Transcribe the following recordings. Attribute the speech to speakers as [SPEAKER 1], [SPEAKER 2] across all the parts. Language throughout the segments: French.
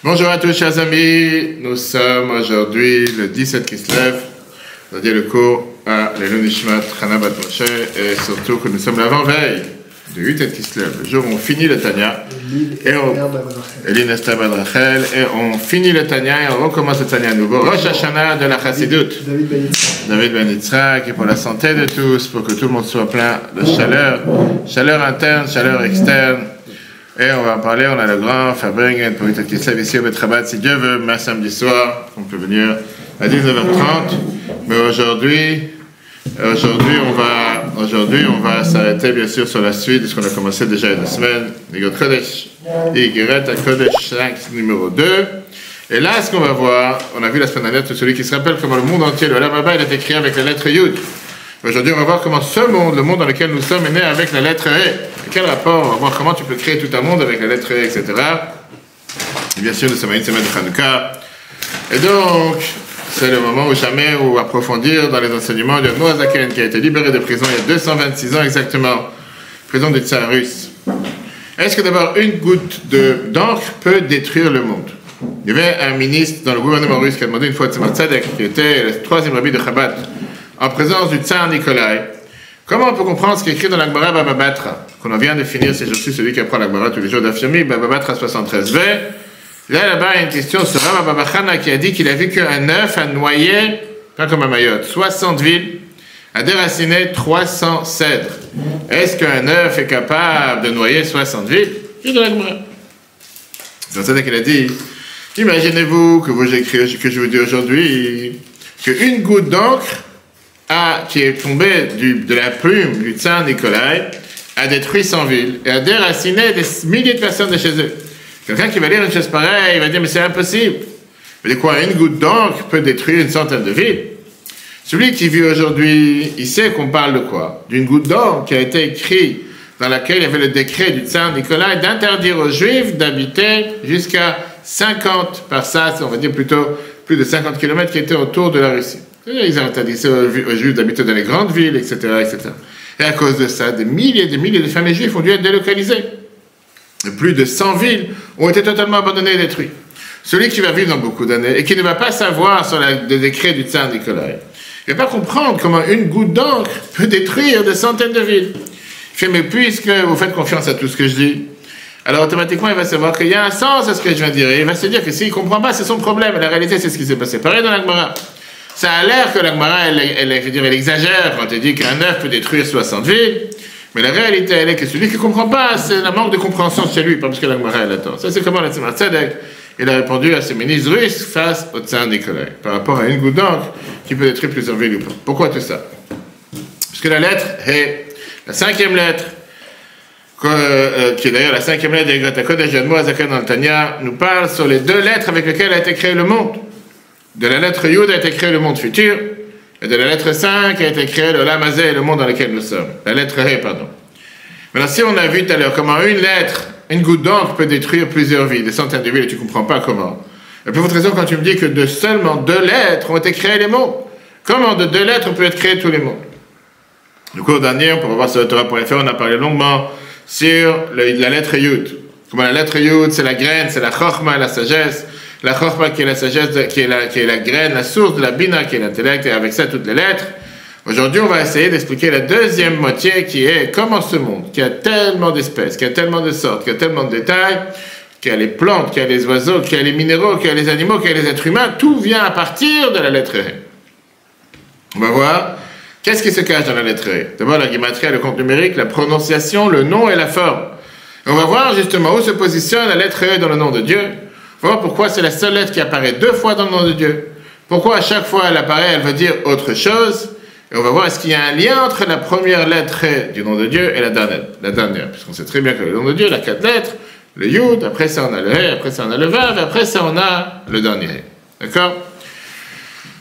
[SPEAKER 1] Bonjour à tous chers amis, nous sommes aujourd'hui le 17 Kislev, c'est-à-dire le cours à l'Elon Nishmat Chana Bat Moshe, et surtout que nous sommes l'avant-veille du 8 Kislev, le jour où on finit le Tanya, et on finit le Tanya et on recommence le Tanya à nouveau. Rosh Hashanah de la Chassidut, David Ben Yitzhak, et pour la santé de tous, pour que tout le monde soit plein de chaleur interne, chaleur externe. Et on va en parler, on a le grand Fabringen pour être Kislev ici au Betrabat, si Dieu veut, un samedi soir, on peut venir à 19h30. Mais aujourd'hui, on va s'arrêter bien sûr sur la suite de ce qu'on a commencé déjà il y a 2 semaines. Igot Kodesh, Igeret Kodesh 5, numéro 2. Et là, ce qu'on va voir, on a vu la semaine dernière, tout celui qui se rappelle comment le monde entier, le Olam Haba, il est écrit avec la lettre Yud. Aujourd'hui, on va voir comment ce monde, le monde dans lequel nous sommes, est né avec la lettre E. Quel rapport? On va voir comment tu peux créer tout un monde avec la lettre E, etc. Et bien sûr, nous sommes à une semaine de Hanouka. Et donc, c'est le moment où jamais, où approfondir dans les enseignements de Moazaken, qui a été libéré de prison il y a 226 ans exactement, prison du tsar russe. Est-ce que d'abord une goutte d'encre peut détruire le monde? Il y avait un ministre dans le gouvernement russe qui a demandé une fois à Tzemar Tzadek, qui était le 3e rabbi de Chabad, en présence du tsar Nikolai, comment on peut comprendre ce qui est écrit dans l'Agmara Baba Batra, qu'on vient de finir ces jours-ci, celui qui apprend l'Agmara tous les jours d'Afyomi, Baba Batra 73b. Là-bas, il y a une question sur Rabba Baba Chana qui a dit qu'il a vu qu'un œuf a noyé, pas comme un Mayotte, 60 villes, a déraciné 300 cèdres. Est-ce qu'un œuf est capable de noyer 60 villes? C'est de l'Agmara. C'est ça qu'il a dit, imaginez-vous que je vous dis aujourd'hui qu'une goutte d'encre qui est tombée de la plume du tsar Nikolai a détruit 100 villes et a déraciné des milliers de personnes de chez eux. Quelqu'un qui va lire une chose pareille, il va dire, mais c'est impossible. Mais de quoi, une goutte d'encre peut détruire une centaine de villes? Celui qui vit aujourd'hui, il sait qu'on parle de quoi? D'une goutte d'encre qui a été écrite, dans laquelle il y avait le décret du tsar Nikolai d'interdire aux Juifs d'habiter jusqu'à 50, par ça, on va dire plutôt plus de 50 km qui étaient autour de la Russie. Ils ont interdit aux Juifs d'habiter dans les grandes villes, etc., etc. Et à cause de ça, des milliers de familles juives ont dû être délocalisées. Plus de 100 villes ont été totalement abandonnées et détruites. Celui qui va vivre dans beaucoup d'années et qui ne va pas savoir sur le décret du tsar Nikolai, il ne va pas comprendre comment une goutte d'encre peut détruire des centaines de villes. Il fait, mais puisque vous faites confiance à tout ce que je dis, alors automatiquement il va savoir qu'il y a un sens à ce que je viens de dire. Et il va se dire que s'il ne comprend pas, c'est son problème. Et la réalité, c'est ce qui s'est passé. Pareil dans l'Agmara. Ça a l'air que l'Agmara, elle exagère quand elle dit qu'un œuf peut détruire 60 villes. Mais la réalité, elle est que celui qui ne comprend pas, c'est la manque de compréhension chez lui, pas parce que l'Agmara, elle attend. Ça, c'est comment la Tzemar Tzadek, il a répondu à ses ministres russes face au tsar Nikolai, par rapport à une goutte d'encre qui peut détruire plusieurs villes ou pas. Pourquoi tout ça? Parce que la lettre est la 5e lettre, qui est d'ailleurs la 5e lettre de Igret Kodesh Yad Moazaken dans le Tanya, nous parle sur les 2 lettres avec lesquelles a été créé le monde. De la lettre Yud a été créé le monde futur, et de la lettre 5 a été créé le Olam Hazeh, le monde dans lequel nous sommes. La lettre He, pardon. Maintenant, si on a vu tout à l'heure comment une lettre, une goutte d'encre peut détruire plusieurs villes, des centaines de villes, et tu ne comprends pas comment. Et pour votre raison, quand tu me dis que de seulement 2 lettres ont été créés les mondes, comment de 2 lettres peut être créé tous les mondes? Du coup, au dernier, pour voir sur Torah.fr, on a parlé longuement sur la lettre Yud. Comment la lettre Yud, c'est la graine, c'est la Chochma, la sagesse. La Chochma qui est la sagesse, qui est la graine, la source de la Bina, qui est l'intellect, et avec ça toutes les lettres. Aujourd'hui, on va essayer d'expliquer la deuxième moitié qui est comment ce monde, qui a tellement d'espèces, qui a tellement de sortes, qui a tellement de détails, qui a les plantes, qui a les oiseaux, qui a les minéraux, qui a les animaux, qui a les êtres humains, tout vient à partir de la lettre E. On va voir qu'est-ce qui se cache dans la lettre E. D'abord, la guimatria, le compte numérique, la prononciation, le nom et la forme. Et on va voir justement où se positionne la lettre E dans le nom de Dieu. On va voir pourquoi c'est la seule lettre qui apparaît 2 fois dans le nom de Dieu. Pourquoi à chaque fois elle apparaît, elle veut dire autre chose. Et on va voir est-ce qu'il y a un lien entre la première lettre du nom de Dieu et la dernière. Puisqu'on sait très bien que le nom de Dieu, il a 4 lettres. Le Yud, après ça on a le He, après ça on a le Vav, et après ça on a le dernier He. D'accord?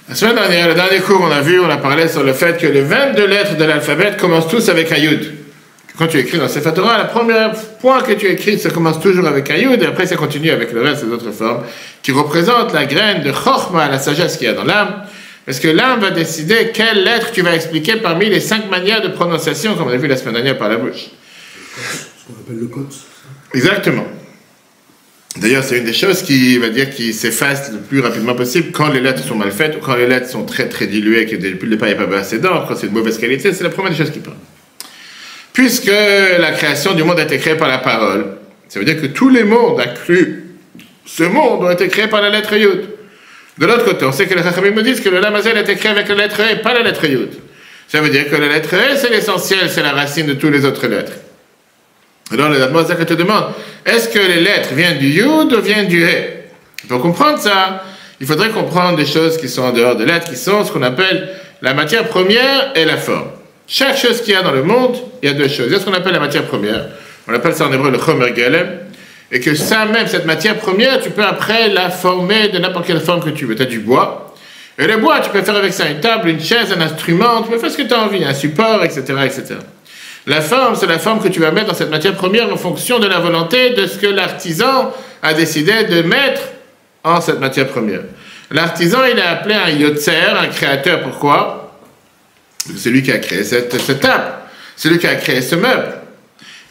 [SPEAKER 1] La semaine dernière, le dernier cours, on a parlé sur le fait que les 22 lettres de l'alphabet commencent tous avec un Yud. Quand tu écris dans Sefer Torah, le premier point que tu écris, ça commence toujours avec un Yud, et après ça continue avec le reste des autres formes, qui représentent la graine de Chochma, la sagesse qu'il y a dans l'âme, parce que l'âme va décider quelle lettre tu vas expliquer parmi les 5 manières de prononciation, comme on a vu la semaine dernière par la bouche.
[SPEAKER 2] Ce qu'on appelle le code.
[SPEAKER 1] Exactement. D'ailleurs, c'est une des choses qui va dire qui s'efface le plus rapidement possible quand les lettres sont mal faites ou quand les lettres sont très très diluées et que depuis le départ il n'y a pas assez d'encre, quand c'est de mauvaise qualité, c'est la première des choses qui parle. Puisque la création du monde a été créée par la parole, ça veut dire que tous les mondes, inclus ce monde, ont été créés par la lettre Yud. De l'autre côté, on sait que les Chachamim nous disent que le Lamazel a été créé avec la lettre E, pas la lettre Yud. Ça veut dire que la lettre E, c'est l'essentiel, c'est la racine de toutes les autres lettres. Alors, le Admorazak te demande, est-ce que les lettres viennent du Yud ou viennent du He? Pour comprendre ça, il faudrait comprendre des choses qui sont en dehors des lettres, qui sont ce qu'on appelle la matière première et la forme. Chaque chose qu'il y a dans le monde, il y a deux choses. Il y a ce qu'on appelle la matière première, on appelle ça en hébreu le Chomer Galem, et que ça même, cette matière première, tu peux après la former de n'importe quelle forme que tu veux. Tu as du bois, et le bois, tu peux faire avec ça une table, une chaise, un instrument, tu peux faire ce que tu as envie, un support, etc., etc. La forme, c'est la forme que tu vas mettre dans cette matière première en fonction de la volonté de ce que l'artisan a décidé de mettre en cette matière première. L'artisan, il est appelé un yotzer, un créateur. Pourquoi? C'est lui qui a créé cette table. C'est lui qui a créé ce meuble.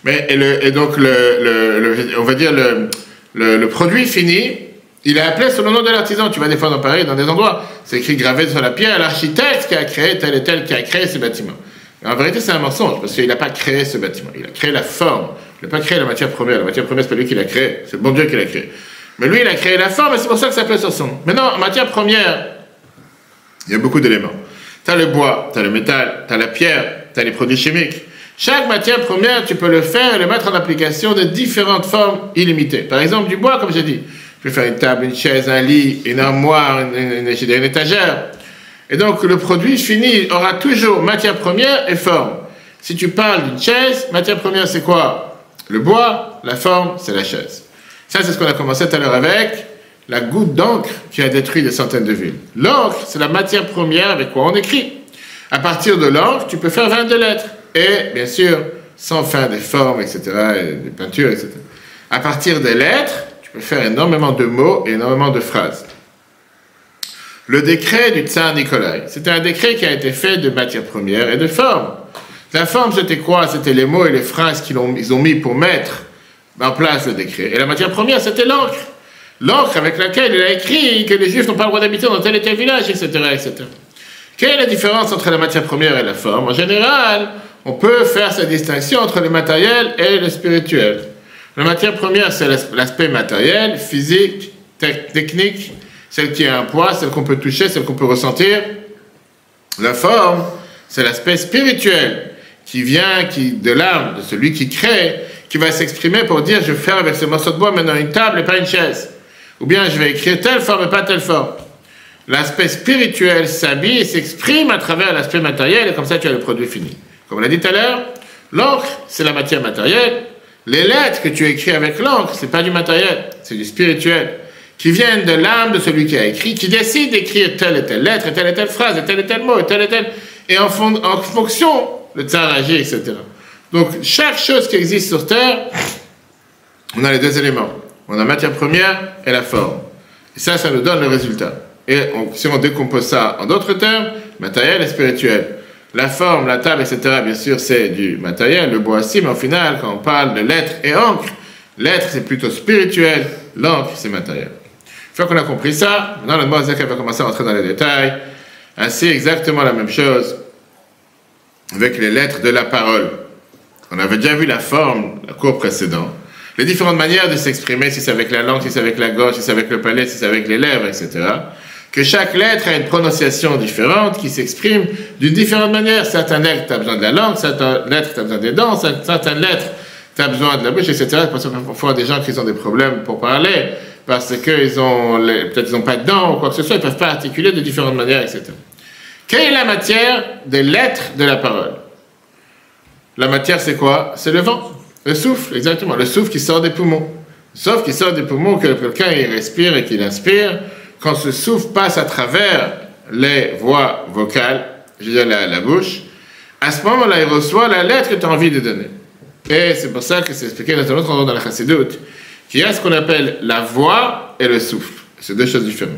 [SPEAKER 1] Et donc, on va dire le produit fini, il est appelé sur le nom de l'artisan. Tu vas des fois dans Paris, dans des endroits, c'est écrit gravé sur la pierre, l'architecte qui a créé tel et tel qui a créé ce bâtiment. En vérité, c'est un mensonge, parce qu'il n'a pas créé ce bâtiment. Il a créé la forme. Il n'a pas créé la matière première. La matière première, c'est pas lui qui l'a créé. C'est le bon Dieu qui l'a créé. Mais lui, il a créé la forme, et c'est pour ça que ça s'appelle sur son nom. Maintenant, en matière première, il y a beaucoup d'éléments. Tu as le bois, tu as le métal, tu as la pierre, tu as les produits chimiques. Chaque matière première, tu peux le faire et le mettre en application de différentes formes illimitées. Par exemple, du bois, comme j'ai dit. Tu peux faire une table, une chaise, un lit, une armoire, une étagère. Et donc, le produit fini aura toujours matière première et forme. Si tu parles d'une chaise, matière première, c'est quoi? Le bois, la forme, c'est la chaise. Ça, c'est ce qu'on a commencé tout à l'heure avec la goutte d'encre qui a détruit des centaines de villes. L'encre, c'est la matière première avec quoi on écrit. À partir de l'encre, tu peux faire 22 lettres. Et, bien sûr, sans faire des formes, etc., et des peintures, etc. À partir des lettres, tu peux faire énormément de mots et énormément de phrases. Le décret du Tsar Nikolai, c'était un décret qui a été fait de matière première et de forme. La forme, c'était quoi? C'était les mots et les phrases qu'ils ont mis pour mettre en place le décret. Et la matière première, c'était l'encre. L'encre avec laquelle il a écrit que les Juifs n'ont pas le droit d'habiter dans tel et tel village, etc., etc. Quelle est la différence entre la matière première et la forme? En général, on peut faire cette distinction entre le matériel et le spirituel. La matière première, c'est l'aspect matériel, physique, technique, celle qui a un poids, celle qu'on peut toucher, celle qu'on peut ressentir. La forme, c'est l'aspect spirituel qui vient de l'âme, de celui qui crée, qui va s'exprimer pour dire je vais faire avec ce morceau de bois maintenant une table et pas une chaise. Ou bien je vais écrire telle forme et pas telle forme. L'aspect spirituel s'habille et s'exprime à travers l'aspect matériel et comme ça tu as le produit fini. Comme on l'a dit tout à l'heure, l'encre, c'est la matière matérielle. Les lettres que tu écris avec l'encre, c'est pas du matériel, c'est du spirituel, qui viennent de l'âme de celui qui a écrit, qui décide d'écrire telle et telle lettre, et telle phrase, et tel mot, et en fonction, le tsar agit, etc. Donc, chaque chose qui existe sur Terre, on a les deux éléments. On a la matière première et la forme. Et ça nous donne le résultat. Et si on décompose ça en d'autres termes, matériel et spirituel. La forme, la table, etc., bien sûr, c'est du matériel, le bois aussi, mais au final, quand on parle de lettres et encre, lettres, c'est plutôt spirituel, l'encre, c'est matériel. Une fois qu'on a compris ça, maintenant, le Moazek va commencer à entrer dans les détails. Ainsi, exactement la même chose avec les lettres de la parole. On avait déjà vu la forme, la cours précédente. Les différentes manières de s'exprimer, si c'est avec la langue, si c'est avec la gorge, si c'est avec le palais, si c'est avec les lèvres, etc., que chaque lettre a une prononciation différente qui s'exprime d'une différente manière. Certaines lettres, tu as besoin de la langue, certaines lettres, tu as besoin des dents, certaines lettres, tu as besoin de la bouche, etc. C'est pour ça qu'il faut des gens qui ont des problèmes pour parler, parce qu'ils peut-être ils n'ont pas de dents ou quoi que ce soit, ils ne peuvent pas articuler de différentes manières, etc. Quelle est la matière des lettres de la parole? La matière, c'est quoi? C'est le vent, le souffle, exactement, le souffle qui sort des poumons. Sauf qu'il sort des poumons, que quelqu'un il respire et qu'il inspire. Quand ce souffle passe à travers les voies vocales, je veux dire la bouche, à ce moment-là, il reçoit la lettre que tu as envie de donner. Et c'est pour ça que c'est expliqué dans un autre endroit dans la Chassidoute, qu'il y a ce qu'on appelle la voix et le souffle. C'est deux choses différentes.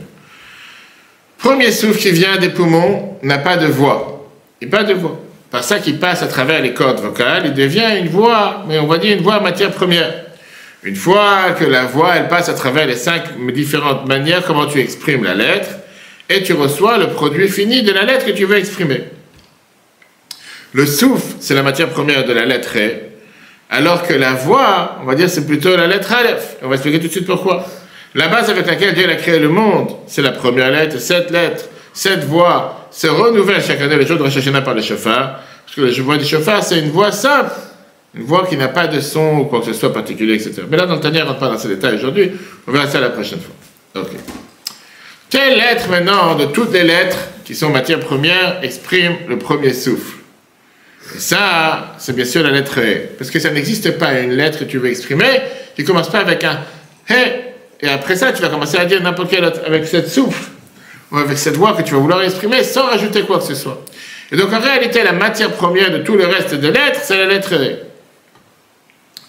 [SPEAKER 1] Premier souffle qui vient des poumons n'a pas de voix. Il n'a pas de voix. Par ça qu'il passe à travers les cordes vocales, il devient une voix, mais on va dire une voix matière première. Une fois que la voix, elle passe à travers les 5 différentes manières comment tu exprimes la lettre, et tu reçois le produit fini de la lettre que tu veux exprimer. Le souffle, c'est la matière première de la lettre E, alors que la voix, on va dire, c'est plutôt la lettre Aleph. On va expliquer tout de suite pourquoi. La base avec laquelle Dieu a créé le monde, c'est la première lettre, cette voix se renouvelle chaque année, le jour de Rosh Hashanah par le shofar, parce que le voix du shofar, c'est une voix simple, une voix qui n'a pas de son ou quoi que ce soit particulier, etc. Mais là, dans le Tanya, on ne rentre pas dans ces détails aujourd'hui, on verra ça la prochaine fois. Ok. Quelle lettre maintenant, de toutes les lettres qui sont matière première, exprime le premier souffle? Et ça, c'est bien sûr la lettre E. Parce que ça n'existe pas une lettre que tu veux exprimer qui ne commence pas avec un He, et après ça, tu vas commencer à dire n'importe quelle autre, avec cette souffle, ou avec cette voix que tu vas vouloir exprimer sans rajouter quoi que ce soit. Et donc en réalité, la matière première de tout le reste de lettres, c'est la lettre E.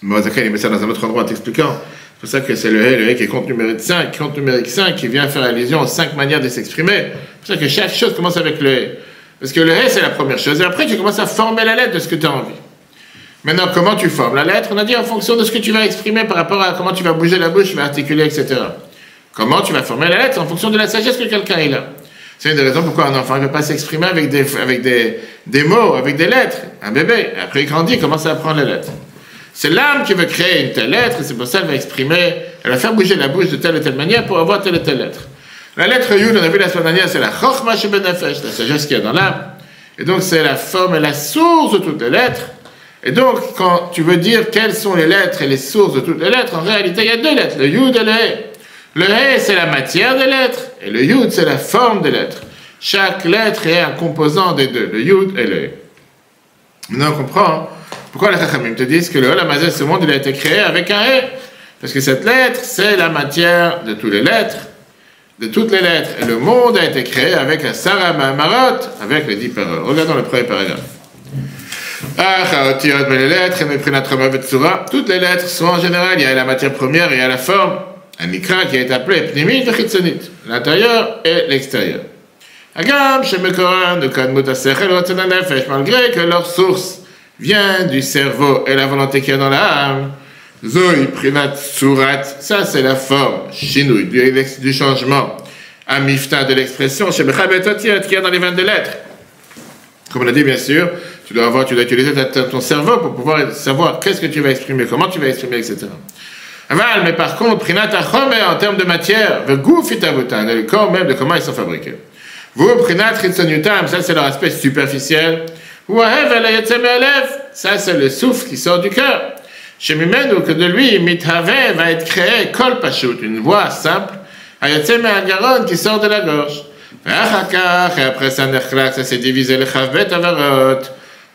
[SPEAKER 1] Bon, il met ça dans un autre endroit en t'expliquant. C'est pour ça que c'est le E qui est compte numérique 5, qui vient faire allusion aux 5 manières de s'exprimer. C'est pour ça que chaque chose commence avec le E. Parce que le E, c'est la première chose. Et après, tu commences à former la lettre de ce que tu as envie. Maintenant, comment tu formes la lettre? On a dit en fonction de ce que tu vas exprimer par rapport à comment tu vas bouger la bouche, tu vas articuler, etc. Comment tu vas former la lettre? En fonction de la sagesse que quelqu'un a. C'est une des raisons pourquoi un enfant ne peut pas s'exprimer avec des mots, avec des lettres. Un bébé, après il grandit, il commence à apprendre les lettres. C'est l'âme qui veut créer une telle lettre, et c'est pour ça qu'elle va exprimer, elle va faire bouger la bouche de telle ou telle manière pour avoir telle ou telle lettre. La lettre Yud, on a vu la semaine dernière, c'est la Chochma Shebenefesh, la sagesse qu'il y a dans l'âme. Et donc c'est la forme et la source de toutes les lettres. Et donc, quand tu veux dire quelles sont les lettres et les sources de toutes les lettres, en réalité, il y a 2 lettres, le Yud et le He. Le He, c'est la matière des lettres, et le Yud, c'est la forme des lettres. Chaque lettre est un composant des 2, le Yud et le He. Maintenant, on comprend pourquoi les Chachamim te disent que le Olam Hazeh, ce monde, il a été créé avec un He. Parce que cette lettre, c'est la matière de toutes les lettres, Et le monde a été créé avec un Sarah Mahamarot, avec les 10 paroles. Regardons le premier paragraphe. Toutes les lettres sont en général, il y a la matière première et il y a la forme, un ikra qui est appelé pnimit et chitzonit, l'intérieur et l'extérieur. Malgré que leur source vient du cerveau et la volonté qu'il y a dans l'âme, Zoï prinat surat, ça c'est la forme, shinui, du changement, amifta de l'expression, qu'il y a dans les 22 lettres. Comme on a dit, bien sûr, tu dois utiliser ton cerveau pour pouvoir savoir qu'est-ce que tu vas exprimer, comment tu vas exprimer, etc. Mais par contre, prinat achome, en termes de matière, le goufitavutan, le corps même de comment ils sont fabriqués. Vous, prinat chitzonyutam, ça c'est leur aspect superficiel. Ça c'est le souffle qui sort du cœur. Chez Mimenu, que de lui, mithave va être créé, kol pashut, une voix simple, hayatzeme agaron qui sort de la gorge. Et après ça, ça s'est divisé le chavbet avarot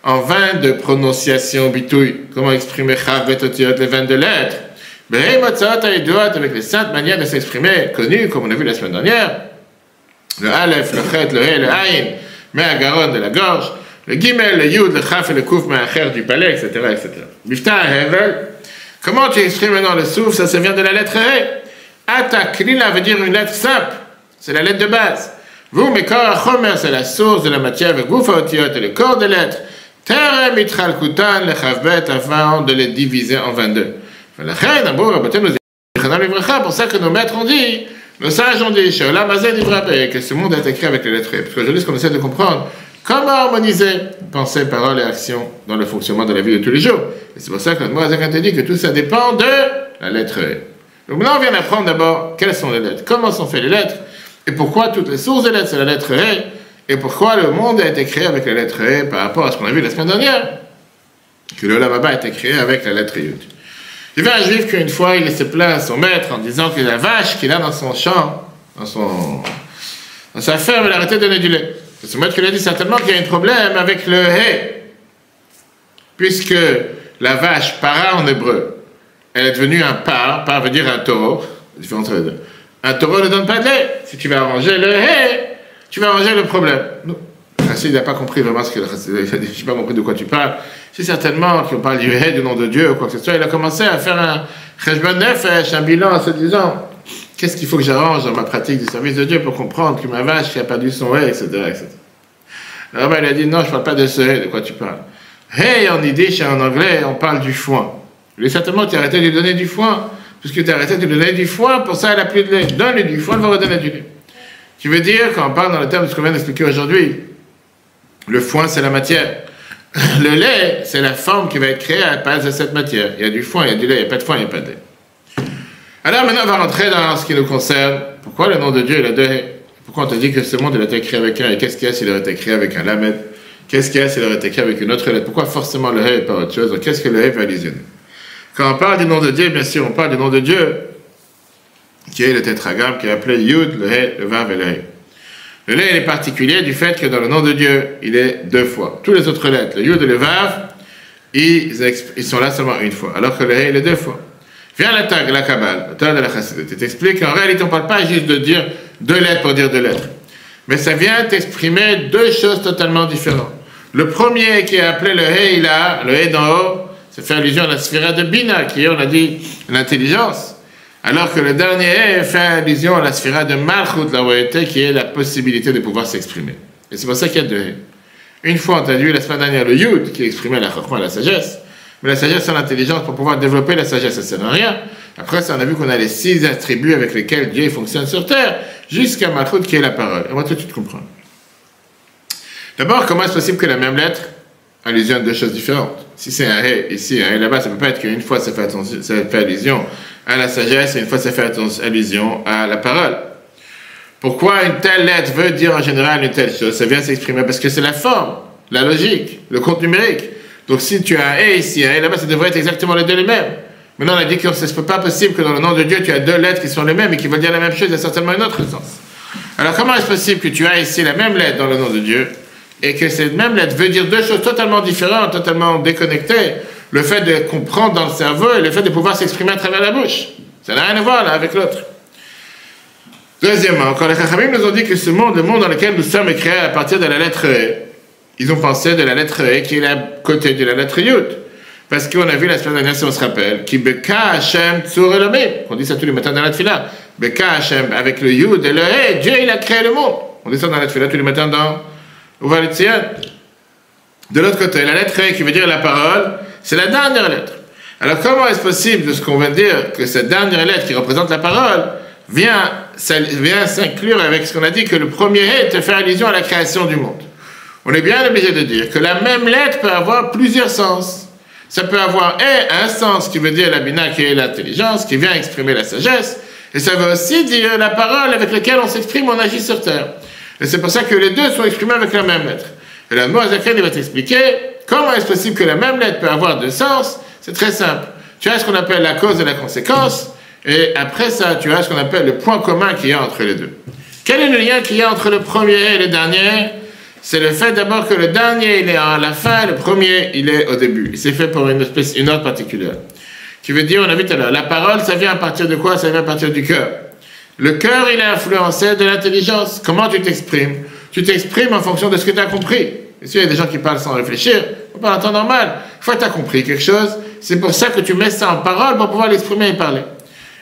[SPEAKER 1] en 22 prononciations bitouilles. Comment exprimer chavbet otiot, les 22 lettres? Avec les saintes manières de s'exprimer, connues, comme on a vu la semaine dernière. Le aleph, le chet, le he, le aïn, mais agaron de la gorge. Le gimel, le yud, le chaf et le kouf, mais acher du palais, etc., etc. Bifta hevel. Comment tu exprimes maintenant le souffle? Ça vient de la lettre he. Ata klila veut dire une lettre simple. C'est la lettre de base. Vous, mais corps achomer, c'est la source de la matière, le goufa otiot et le corps des lettres. Terre mitral kutan, le chavbet, afin de les diviser en 22. Pour ça que nos maîtres ont dit, nos sages ont dit, que ce monde a été créé avec les lettres. Parce qu'aujourd'hui, ce qu'on essaie de comprendre, comment harmoniser pensée, parole et action dans le fonctionnement de la vie de tous les jours. Et c'est pour ça que notre Moazak a dit que tout ça dépend de la lettre E. Donc maintenant, on vient d'apprendre d'abord quelles sont les lettres, comment sont faites les lettres, et pourquoi toutes les sources des lettres, c'est la lettre E, et pourquoi le monde a été créé avec la lettre E par rapport à ce qu'on a vu la semaine dernière, que le Olam Haba a été créé avec la lettre Yud. Il y avait un juif qu'une fois, il laissait plaint à son maître en disant que la vache qu'il a dans son champ, dans sa ferme, elle arrêtait de donner du lait. Et son maître lui a dit certainement qu'il y a un problème avec le hé, puisque la vache, para en hébreu, elle est devenue un par veut dire un taureau, un taureau ne donne pas de lait. Si tu vas arranger le hé, tu vas arranger le problème. Il n'a pas compris vraiment ce qu'il a dit. Je n'ai pas compris de quoi tu parles. C'est certainement qu'on parle du hé, du nom de Dieu ou quoi que ce soit. Il a commencé à faire un cheshbon nefesh, un bilan en se disant qu'est-ce qu'il faut que j'arrange dans ma pratique du service de Dieu pour comprendre que ma vache qui a perdu son hé, etc., etc. Alors il a dit non, je ne parle pas de ce hé, de quoi tu parles. Hé en yiddish et en anglais, on parle du foin. Il dit certainement tu as arrêté de lui donner du foin, puisque tu as arrêté de lui donner du foin, pour ça elle n'a plus de lait. Donne-lui du foin, elle va redonner du lait. Qui veut dire, quand on parle dans le terme de ce qu'on vient d'expliquer aujourd'hui, le foin c'est la matière. Le lait, c'est la forme qui va être créée à base de cette matière. Il y a du foin, il y a du lait, il n'y a pas de foin, il n'y a pas de lait. Alors maintenant, on va rentrer dans ce qui nous concerne. Pourquoi le nom de Dieu, il a deux haies? Pourquoi on te dit que ce monde, il a été créé avec un, et qu'est-ce qu'il y a s'il aurait été créé avec un lamed? Qu'est-ce qu'il y a s'il aurait été créé avec une autre lettre? Pourquoi forcément le haies et pas autre chose? Donc, qu'est-ce que le haies va allusionner? Quand on parle du nom de Dieu, bien sûr, on parle du nom de Dieu, qui est le tétragramme, qui est appelé Yud, le haies, le vav et le haies. Le lait, il est particulier du fait que dans le nom de Dieu, il est deux fois. Tous les autres lettres, le Yud et le Vav, ils sont là seulement une fois, alors que le Hé, il est deux fois. Viens la Tag, la Kabbale, le Tag de la Chassidut. Il t'explique qu'en réalité, on ne parle pas juste de dire deux lettres pour dire deux lettres. Mais ça vient t'exprimer deux choses totalement différentes. Le premier qui est appelé le Hé, il a, le Hé d'en haut, ça fait allusion à la sphère de Bina, qui est, on a dit, l'intelligence. Alors que le dernier fait allusion à la sphère de Malchut, la royauté, qui est la possibilité de pouvoir s'exprimer. Et c'est pour ça qu'il y a deux haies. Une fois, on a vu la semaine dernière le Yud, qui exprimait la Chokhmah, la sagesse. Mais la sagesse, c'est l'intelligence pour pouvoir développer la sagesse, ça ne sert à rien. Après ça, on a vu qu'on a les 6 attributs avec lesquels Dieu fonctionne sur terre, jusqu'à Malchut, qui est la parole. Et on va tout de suite comprendre. D'abord, comment est-ce possible que la même lettre allusionne à deux choses différentes? Si c'est un hé ici, un hé là-bas, ça ne peut pas être qu'une fois ça fait allusion à la sagesse et une fois ça fait allusion à la parole. Pourquoi une telle lettre veut dire en général une telle chose? Ça vient s'exprimer parce que c'est la forme, la logique, le compte numérique. Donc si tu as un hé ici, un hé là-bas, ça devrait être exactement les deux les mêmes. Maintenant on a dit que ce n'est pas possible que dans le nom de Dieu tu as deux lettres qui sont les mêmes et qui veulent dire la même chose, il y a certainement un autre sens. Alors comment est-ce possible que tu as ici la même lettre dans le nom de Dieu et que cette même lettre veut dire deux choses totalement différentes, totalement déconnectées? Le fait de comprendre dans le cerveau et le fait de pouvoir s'exprimer à travers la bouche. Ça n'a rien à voir là avec l'autre. Deuxièmement, quand les Chachamim nous ont dit que ce monde, le monde dans lequel nous sommes est créé à partir de la lettre E, ils ont pensé de la lettre E qui est à côté de la lettre Yud. Parce qu'on a vu la semaine dernière, si on se rappelle, qui Beka Hashem Tzur Elamim. On dit ça tous les matins dans la Tfila. Beka Hashem, avec le Yud et le E, Dieu il a créé le monde. On dit ça dans la Tfila tous les matins dans Uval Tzion. De l'autre côté, la lettre E qui veut dire la parole, c'est la dernière lettre. Alors comment est-ce possible de ce qu'on vient de dire que cette dernière lettre qui représente la parole vient s'inclure avec ce qu'on a dit que le premier hé te fait allusion à la création du monde? On est bien obligé de dire que la même lettre peut avoir plusieurs sens. Ça peut avoir un sens qui veut dire la bina qui est l'intelligence, qui vient exprimer la sagesse, et ça veut aussi dire la parole avec laquelle on s'exprime, on agit sur terre. Et c'est pour ça que les deux sont exprimés avec la même lettre. Et là, Moazaken, il va t'expliquer comment est-ce possible que la même lettre peut avoir deux sens. C'est très simple. Tu as ce qu'on appelle la cause et la conséquence, et après ça, tu as ce qu'on appelle le point commun qu'il y a entre les deux. Quel est le lien qu'il y a entre le premier et le dernier? C'est le fait d'abord que le dernier, il est à la fin, le premier, il est au début. C'est fait pour une ordre particulière. Qui veut dire, on a vu tout à l'heure, la parole, ça vient à partir de quoi? Ça vient à partir du cœur. Le cœur, il est influencé de l'intelligence. Comment tu t'exprimes? Tu t'exprimes en fonction de ce que tu as compris. Bien sûr, il y a des gens qui parlent sans réfléchir. On parle en temps normal. Une fois que tu as compris quelque chose, c'est pour ça que tu mets ça en parole pour pouvoir l'exprimer et parler.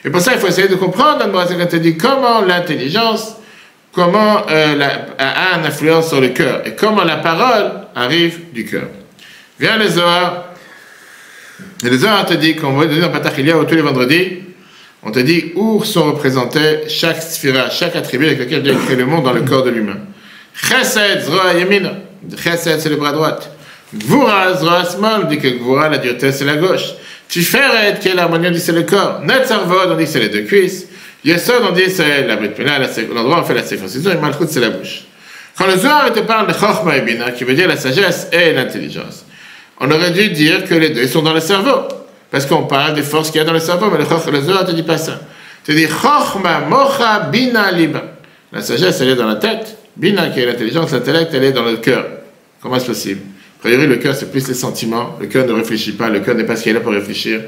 [SPEAKER 1] Et pour ça, il faut essayer de comprendre, quand on te dit comment l'intelligence, comment a une influence sur le cœur et comment la parole arrive du cœur. Viens le Zohar. Et le Zohar te dit, comme on va dire dans Patachilia tous les vendredis, on te dit où sont représentés chaque sphira, chaque attribut avec lequel Dieu a créé le monde dans le corps de l'humain. Chesed, Zroa, Yemina. Chesed, c'est le bras droit. Gvura, Zroa, Smol, on dit que Gvura, la dureté, c'est la gauche. Tiferet, qui est l'harmonie, on dit c'est le corps. Netzarvod, on dit c'est les deux cuisses. Yesod, on dit c'est la Brit Mila, l'endroit où on fait la circoncision, et Malchut, c'est la bouche. Quand le Zohar te parle de Chokhmah et Bina, qui veut dire la sagesse et l'intelligence, on aurait dû dire que les deux sont dans le cerveau. Parce qu'on parle des forces qu'il y a dans le cerveau, mais le Zohar ne te dit pas ça. Il te dit Chokhmah, Mocha, Bina, Liba. La sagesse, elle est dans la tête. Bina, qui est l'intelligence, l'intellect, elle est dans le cœur. Comment est-ce possible? A priori, le cœur, c'est plus les sentiments. Le cœur ne réfléchit pas. Le cœur n'est pas ce qu'il est là pour réfléchir.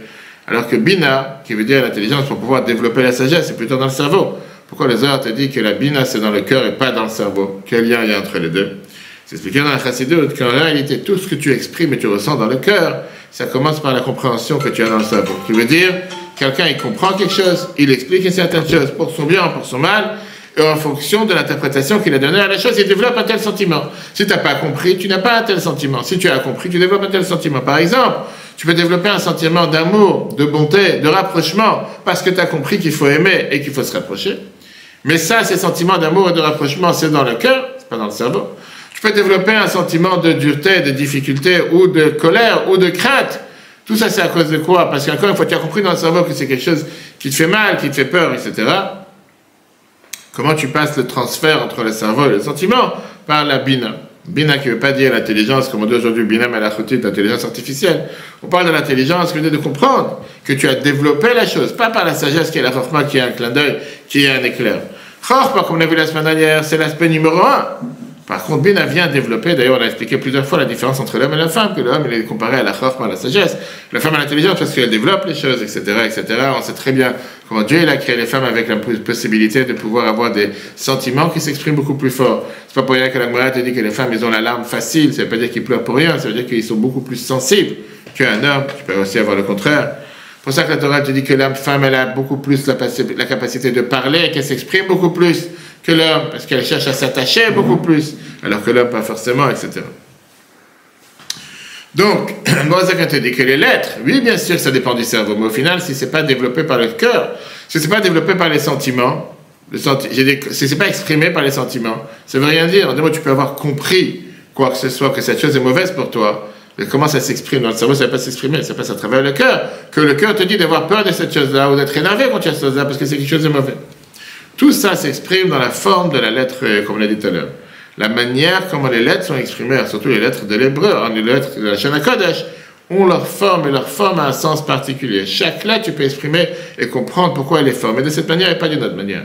[SPEAKER 1] Alors que Bina, qui veut dire l'intelligence pour pouvoir développer la sagesse, c'est plutôt dans le cerveau. Pourquoi le Zohar te dit que la Bina, c'est dans le cœur et pas dans le cerveau? Quel lien il y a entre les deux? C'est expliqué dans la Chassidut qu'en réalité, tout ce que tu exprimes et tu ressens dans le cœur, ça commence par la compréhension que tu as dans le cerveau. Qui veut dire, quelqu'un, il comprend quelque chose, il explique une certaine chose pour son bien, pour son mal, Et en fonction de l'interprétation qu'il a donnée à la chose, il développe un tel sentiment. Si tu n'as pas compris, tu n'as pas un tel sentiment. Si tu as compris, tu développes un tel sentiment. Par exemple, tu peux développer un sentiment d'amour, de bonté, de rapprochement, parce que tu as compris qu'il faut aimer et qu'il faut se rapprocher. Mais ça, ces sentiments d'amour et de rapprochement, c'est dans le cœur, c'est pas dans le cerveau. Tu peux développer un sentiment de dureté, de difficulté, ou de colère, ou de crainte. Tout ça, c'est à cause de quoi? Parce qu'encore une fois, tu as compris dans le cerveau que c'est quelque chose qui te fait mal, qui te fait peur, etc. Comment tu passes le transfert entre le cerveau et le sentiment? Par la bina. Bina qui ne veut pas dire l'intelligence, comme on dit aujourd'hui, bina malachutit, l'intelligence artificielle. On parle de l'intelligence qui veut dire de comprendre que tu as développé la chose, pas par la sagesse qui est la chorma, qui est un clin d'œil, qui est un éclair. Chorma, comme on a vu la semaine dernière, c'est l'aspect numéro 1. Par contre, Bina vient développer, d'ailleurs on a expliqué plusieurs fois la différence entre l'homme et la femme, que l'homme il est comparé à la chorma, à la sagesse, la femme à l'intelligence parce qu'elle développe les choses, etc., etc. On sait très bien comment Dieu il a créé les femmes avec la possibilité de pouvoir avoir des sentiments qui s'expriment beaucoup plus fort. C'est pas pour rien que la Gemara te dit que les femmes ils ont la larme facile, ça veut pas dire qu'ils pleurent pour rien, ça veut dire qu'ils sont beaucoup plus sensibles qu'un homme, tu peux aussi avoir le contraire. C'est pour ça que la Torah te dit que la femme elle a beaucoup plus la capacité de parler, qu'elle s'exprime beaucoup plus que l'homme, parce qu'elle cherche à s'attacher beaucoup plus, alors que l'homme pas forcément, etc. Donc, moi, ça quand te dit que les lettres, oui, bien sûr, ça dépend du cerveau, mais au final, si c'est pas développé par le cœur, si c'est pas développé par les sentiments, si c'est pas exprimé par les sentiments, ça veut rien dire. Dis-moi, tu peux avoir compris quoi que ce soit, que cette chose est mauvaise pour toi, mais comment ça s'exprime dans le cerveau, ça va pas s'exprimer, ça passe à travers le cœur, que le cœur te dit d'avoir peur de cette chose-là, ou d'être énervé contre cette chose-là, parce que c'est quelque chose de mauvais. Tout ça s'exprime dans la forme de la lettre, comme on l'a dit tout à l'heure. La manière comment les lettres sont exprimées, surtout les lettres de l'hébreu, les lettres de la Shana Kodesh, ont leur forme et leur forme a un sens particulier. Chaque lettre, tu peux exprimer et comprendre pourquoi elle est formée de cette manière et pas d'une autre manière.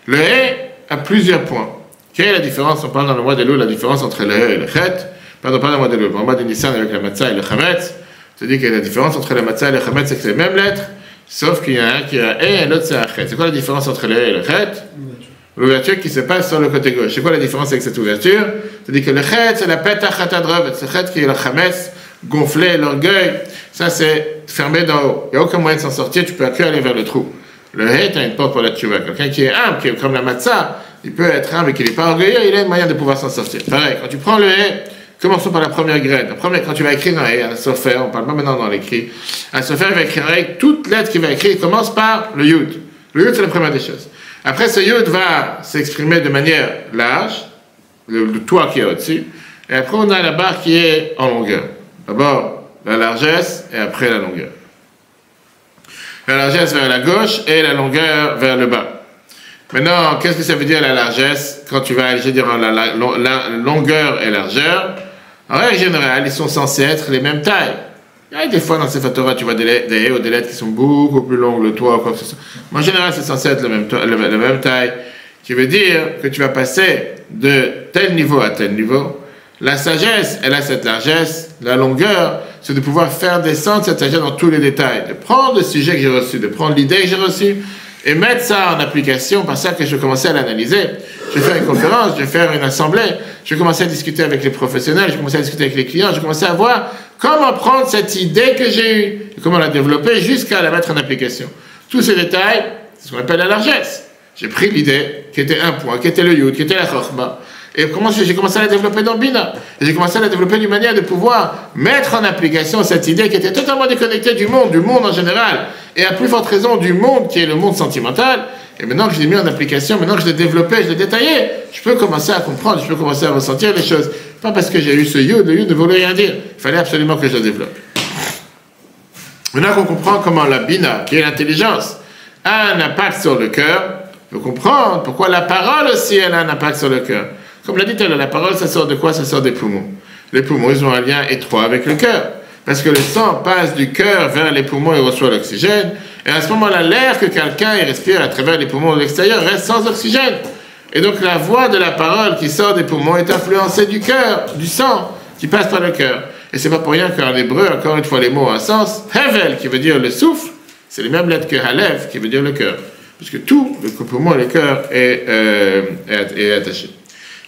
[SPEAKER 1] Le He a plusieurs points. Quelle est la différence? On parle dans le mois d'Elul, la différence entre le He et le Chet. Pardon, pas dans le mois d'Elul, dans le mois de Nissan avec la Matzah et le Chametz. C'est-à-dire que la différence entre la Matzah et le Chametz, c'est que c'est les mêmes lettres. Sauf qu'il y a un qui a et l'autre c'est un chet. C'est quoi la différence entre le et le chet? L'ouverture qui se passe sur le côté gauche. C'est quoi la différence avec cette ouverture? C'est-à-dire que le chet, c'est la petach hatadrov, c'est le chet qui est le chametz, gonflé, l'orgueil. Ça, c'est fermé d'en haut. Il n'y a aucun moyen de s'en sortir, tu peux que aller vers le trou. Le chet a une porte pour la tchouva. Quelqu'un qui est humble, qui est comme la matzah, il peut être humble et qu'il n'est pas orgueilleux, il a une moyen de pouvoir s'en sortir. Pareil, quand tu prends le chet, commençons par la première graine. Quand tu vas écrire un sofer, on ne parle pas maintenant dans l'écrit, un sofer va écrire avec toute lettre qu'il va écrire, il commence par le yud. Le yud, c'est la première des choses. Après, ce yud va s'exprimer de manière large, le toit qui est au-dessus, et après, on a la barre qui est en longueur. D'abord, la largesse, et après la longueur. La largesse vers la gauche, et la longueur vers le bas. Maintenant, qu'est-ce que ça veut dire la largesse? Quand tu vas, je veux dire, la longueur et largeur, en règle générale, ils sont censés être les mêmes tailles. Il y a des fois dans ces Torah, tu vois des haies ou des lettres qui sont beaucoup plus longues, le toit, quoi que ce soit. Mais en général, c'est censé être la même taille, qui veut dire que tu vas passer de tel niveau à tel niveau. La sagesse, elle a cette largesse. La longueur, c'est de pouvoir faire descendre cette sagesse dans tous les détails. De prendre le sujet que j'ai reçu, de prendre l'idée que j'ai reçue, et mettre ça en application, par ça que je vais commencer à l'analyser. Je vais faire une conférence, je vais faire une assemblée, je vais commencer à discuter avec les professionnels, je vais commencer à discuter avec les clients, je vais commencer à voir comment prendre cette idée que j'ai eue, et comment la développer jusqu'à la mettre en application. Tous ces détails, c'est ce qu'on appelle la largesse. J'ai pris l'idée, qui était un point, qui était le yud, qui était la chorma, et j'ai commencé à la développer dans le bina. Et j'ai commencé à la développer d'une manière de pouvoir mettre en application cette idée qui était totalement déconnectée du monde en général, et à plus forte raison du monde qui est le monde sentimental. Et maintenant que je l'ai mis en application, maintenant que je l'ai développé, je l'ai détaillé, je peux commencer à comprendre, je peux commencer à ressentir les choses. Pas parce que j'ai eu ce yud, le yud ne voulait rien dire. Il fallait absolument que je le développe. Maintenant qu'on comprend comment la bina, qui est l'intelligence, a un impact sur le cœur, on peut comprendre pourquoi la parole aussi, elle a un impact sur le cœur. Comme l'a dit tout à l'heure, la parole, ça sort de quoi? Ça sort des poumons. Les poumons, ils ont un lien étroit avec le cœur. Parce que le sang passe du cœur vers les poumons et reçoit l'oxygène. Et à ce moment-là, l'air que quelqu'un respire à travers les poumons de l'extérieur reste sans oxygène. Et donc la voix de la parole qui sort des poumons est influencée du cœur, du sang qui passe par le cœur. Et c'est pas pour rien qu'en hébreu, encore une fois, les mots ont un sens. Hevel, qui veut dire le souffle, c'est les mêmes lettres que Halev, qui veut dire le cœur. Parce que tout, le poumon et le cœur, est attaché.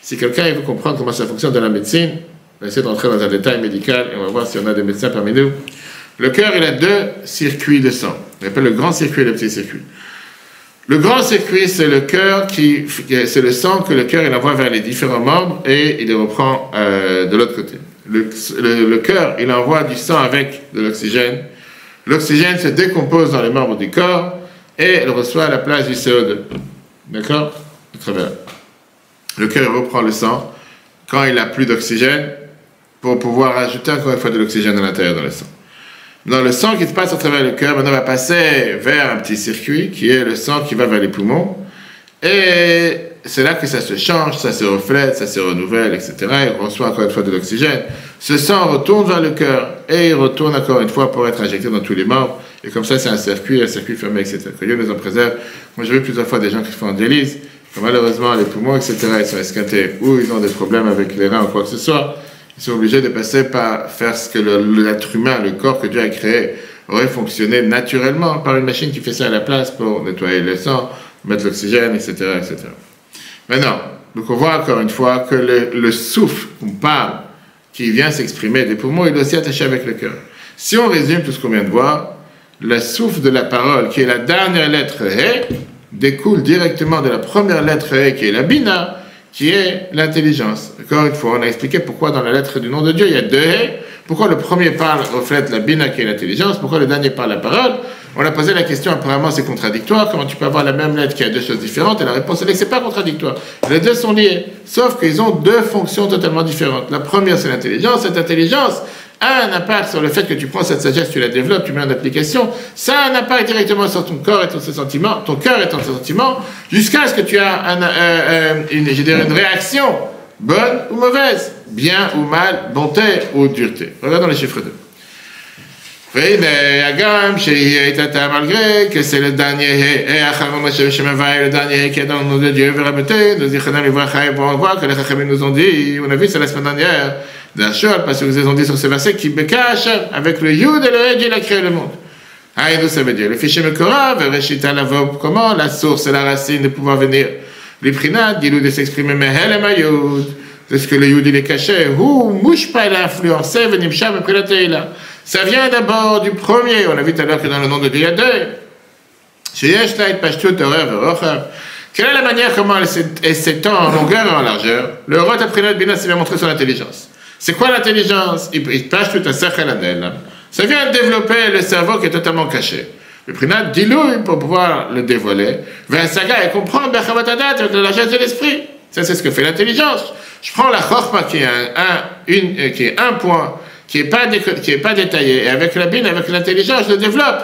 [SPEAKER 1] Si quelqu'un veut comprendre comment ça fonctionne dans la médecine, on va essayer d'entrer dans un détail médical et on va voir si on a des médecins parmi nous. Le cœur, il a deux circuits de sang. On appelle le grand circuit et le petit circuit. Le grand circuit, c'est le cœur c'est le sang que le cœur il envoie vers les différents membres et il les reprend de l'autre côté. Le cœur, il envoie du sang avec de l'oxygène. L'oxygène se décompose dans les membres du corps et elle reçoit à la place du CO2. D'accord? Très bien. Le cœur reprend le sang quand il n'a plus d'oxygène pour pouvoir ajouter encore une fois de l'oxygène à l'intérieur dans le sang. Dans le sang qui se passe à travers le cœur, maintenant va passer vers un petit circuit qui est le sang qui va vers les poumons. Et c'est là que ça se change, ça se reflète, ça se renouvelle, etc. Il reçoit encore une fois de l'oxygène. Ce sang retourne vers le cœur et il retourne encore une fois pour être injecté dans tous les membres. Et comme ça, c'est un circuit fermé, etc. Que Dieu nous en préserve. Moi, j'ai vu plusieurs fois des gens qui font en dialyse. Malheureusement, les poumons, etc., ils sont esquintés ou ils ont des problèmes avec les reins ou quoi que ce soit. Ils sont obligés de passer par faire ce que l'être humain, le corps que Dieu a créé, aurait fonctionné naturellement par une machine qui fait ça à la place pour nettoyer le sang, mettre l'oxygène, etc., etc. Maintenant, donc on voit encore une fois que le souffle qu'on parle, qui vient s'exprimer des poumons, il est aussi attaché avec le cœur. Si on résume tout ce qu'on vient de voir, le souffle de la parole, qui est la dernière lettre He, découle directement de la première lettre He, qui est la Bina, qui est l'intelligence. Encore une fois, on a expliqué pourquoi dans la lettre du nom de Dieu, il y a deux He, pourquoi le premier parle reflète la Bina, qui est l'intelligence, pourquoi le dernier parle la parole. On a posé la question, apparemment c'est contradictoire, comment tu peux avoir la même lettre qui a deux choses différentes, et la réponse est que c'est pas contradictoire. Les deux sont liés, sauf qu'ils ont deux fonctions totalement différentes. La première, c'est l'intelligence. Cette intelligence a un impact sur le fait que tu prends cette sagesse, tu la développes, tu mets en application. Ça a un impact directement sur ton corps et ses sentiments, ton cœur et ton sentiment, jusqu'à ce que tu aies une réaction bonne ou mauvaise, bien ou mal, bonté ou dureté. Regardons les chiffres 2. Malgré que c'est le dernier le dernier qui est dans le nom de Dieu, on voit que les Chachamim nous ont dit, on a vu ça la semaine dernière, d'Achol, parce qu'ils ont dit sur ce verset, qui beka Hachem, avec le Yud et le He, il a créé le monde. Haïdou, ça veut dire, le fichier Mekora, Vereshita Lavo, comment la source et la racine de pouvoir venir. L'Iprinat, Gilou de s'exprimer, Mehel et Mayud, c'est ce que le Yud il est caché, ou Mouchpa il a influencé, Venimsha, Meprilateila. Ça vient d'abord du premier, on a vu tout à l'heure que dans le nom de Dieu, il y a deux. Quelle est la manière comment elle s'étend en longueur et en largeur? Le Rot Aprinat Bina s'est bien montré sur l'intelligence. C'est quoi l'intelligence? Il pêche tout un cercle anel. Ça vient développer le cerveau qui est totalement caché. Le Prinat dilouille pour pouvoir le dévoiler. Versaga et comprendre Bechavatada avec la largesse de l'esprit. Ça, c'est ce que fait l'intelligence. Je prends la Chorma qui est un point, qui est pas détaillé, et avec la bine, avec l'intelligence, je le développe.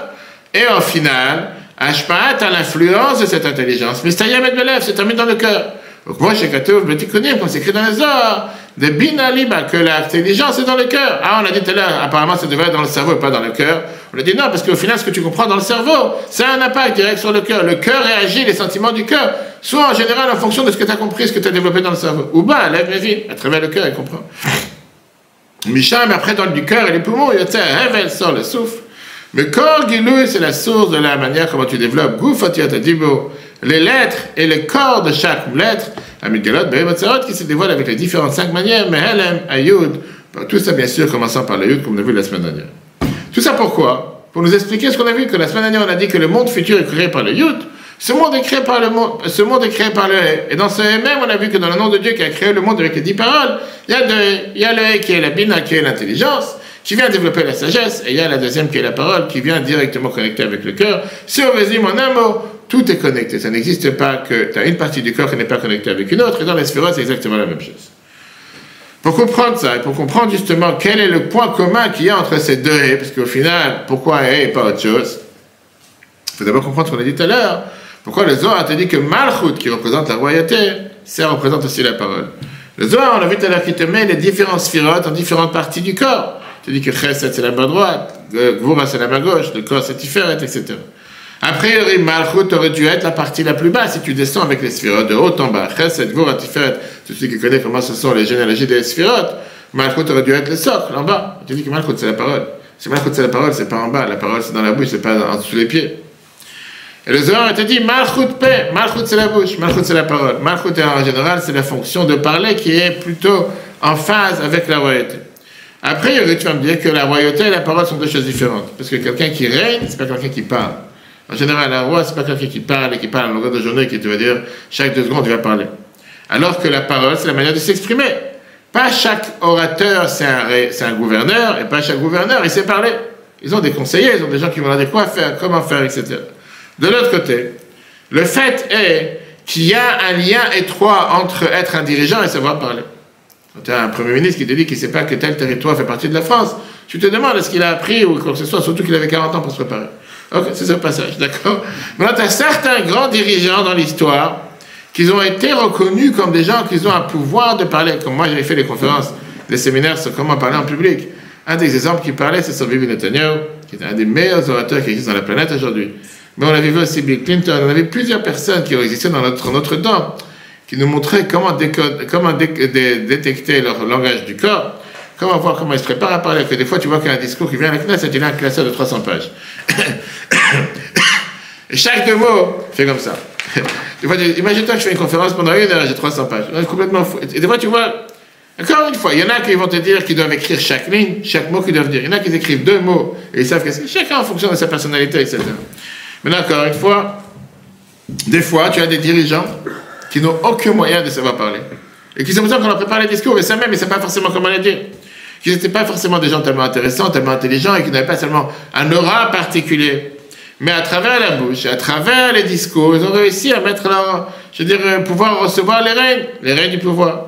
[SPEAKER 1] Et au final, Ashpaat a l'influence de cette intelligence. Mais Mistayam et Belev, c'est terminé dans le cœur. Donc moi, chez Katov, Betikonim, quand c'est écrit dans les Zohar, de Bina Liba, que l'intelligence est dans le cœur. Ah, on a dit tout à l'heure, apparemment, ça devrait être dans le cerveau et pas dans le cœur. On a dit non, parce qu'au final, ce que tu comprends dans le cerveau, ça a un impact direct sur le cœur. Le cœur réagit, les sentiments du cœur, soit en général en fonction de ce que tu as compris, ce que tu as développé dans le cerveau. Ou bien, lève les vies, à travers le cœur, il comprend. Micha, mais après, dans le cœur et les poumons, il y a révèle, sort le souffle. Mais corps Gilou, c'est la source de la manière comment tu développes. Goufatia Tadibo, les lettres et le corps de chaque lettre, Amigalot, Behemotzarot, qui se dévoilent avec les différentes 5 manières, Mehelem, Ayud, tout ça bien sûr, commençant par le Yud, comme on a vu la semaine dernière. Tout ça pourquoi? Pour nous expliquer ce qu'on a vu, que la semaine dernière, on a dit que le monde futur est créé par le Yud. Ce monde est créé par le He. Et dans ce He même, on a vu que dans le nom de Dieu qui a créé le monde avec les 10 paroles, il y a le He qui est la Bina, qui est l'intelligence, qui vient développer la sagesse, et il y a la deuxième qui est la parole, qui vient directement connecter avec le cœur. Si on résume en un mot, tout est connecté. Ça n'existe pas que tu as une partie du corps qui n'est pas connectée avec une autre, et dans les sphérotes, c'est exactement la même chose. Pour comprendre ça, et pour comprendre justement quel est le point commun qu'il y a entre ces deux He, parce qu'au final, pourquoi He et pas autre chose, il faut d'abord comprendre ce qu'on a dit tout à l'heure. Pourquoi le Zohar te dit que Malchut, qui représente la royauté, ça représente aussi la parole. Le Zohar, on a vu tout à l'heure, qui te met les différentes sphérotes en différentes parties du corps. Tu dis que Chesed c'est la main droite, Gvura c'est la main gauche, le corps c'est Tiferet, etc. A priori, Malchut aurait dû être la partie la plus basse si tu descends avec les sphérotes de haut en bas. Chesed, Gvura, Tiferet, tout celui qui connaît comment ce sont les généalogies des sphérotes, Malchut aurait dû être le socle en bas. Tu dis que Malchut c'est la parole. Si Malchut c'est la parole, c'est pas en bas, la parole c'est dans la bouche, c'est pas en dessous des pieds. Et le Zohar te dit Malchut paix, Malchut c'est la bouche, Malchut c'est la parole. Malchut en général c'est la fonction de parler qui est plutôt en phase avec la royauté. Après, tu vas me dire que la royauté et la parole sont deux choses différentes. Parce que quelqu'un qui règne, c'est pas quelqu'un qui parle. En général, un roi, c'est pas quelqu'un qui parle et qui parle à longueur de journée et qui te va dire chaque 2 secondes, il va parler. Alors que la parole, c'est la manière de s'exprimer. Pas chaque orateur, c'est un gouverneur, et pas chaque gouverneur, il sait parler. Ils ont des conseillers, ils ont des gens qui vont leur dire quoi faire, comment faire, etc. De l'autre côté, le fait est qu'il y a un lien étroit entre être un dirigeant et savoir parler. Quand tu as un Premier ministre qui te dit qu'il ne sait pas que tel territoire fait partie de la France, tu te demandes est-ce qu'il a appris ou quoi que ce soit, surtout qu'il avait 40 ans pour se préparer. Ok, c'est ce passage, d'accord. Maintenant, tu as certains grands dirigeants dans l'histoire qui ont été reconnus comme des gens qui ont un pouvoir de parler. Comme moi, j'avais fait des conférences, des séminaires sur comment parler en public. Un des exemples qui parlait, c'est sur Bibi Netanyahu, qui est un des meilleurs orateurs qui existent dans la planète aujourd'hui. Mais on avait vu aussi Bill Clinton, on avait plusieurs personnes qui ont existé dans notre temps, qui nous montraient comment détecter leur langage du corps, comment voir comment ils se préparent à parler. Que des fois, tu vois qu'il y a un discours qui vient avec Knesset, il a un classeur de 300 pages. Et chaque 2 mots fait comme ça. Imagine-toi que je fais une conférence pendant 1 heure, j'ai 300 pages. C'est complètement fou. Et des fois, tu vois, encore une fois, il y en a qui vont te dire qu'ils doivent écrire chaque ligne, chaque mot qu'ils doivent dire. Il y en a qui écrivent 2 mots et ils savent que c'est chacun en fonction de sa personnalité, etc. Maintenant, encore une fois, des fois, tu as des dirigeants qui n'ont aucun moyen de savoir parler. Et qui sont besoin qu'on leur prépare les discours, et ça même, ils ne savent pas forcément comment les dire. Qu'ils n'étaient pas forcément des gens tellement intéressants, tellement intelligents, et qui n'avaient pas seulement un aura particulier. Mais à travers la bouche, à travers les discours, ils ont réussi à mettre leur, pouvoir recevoir les règnes du pouvoir.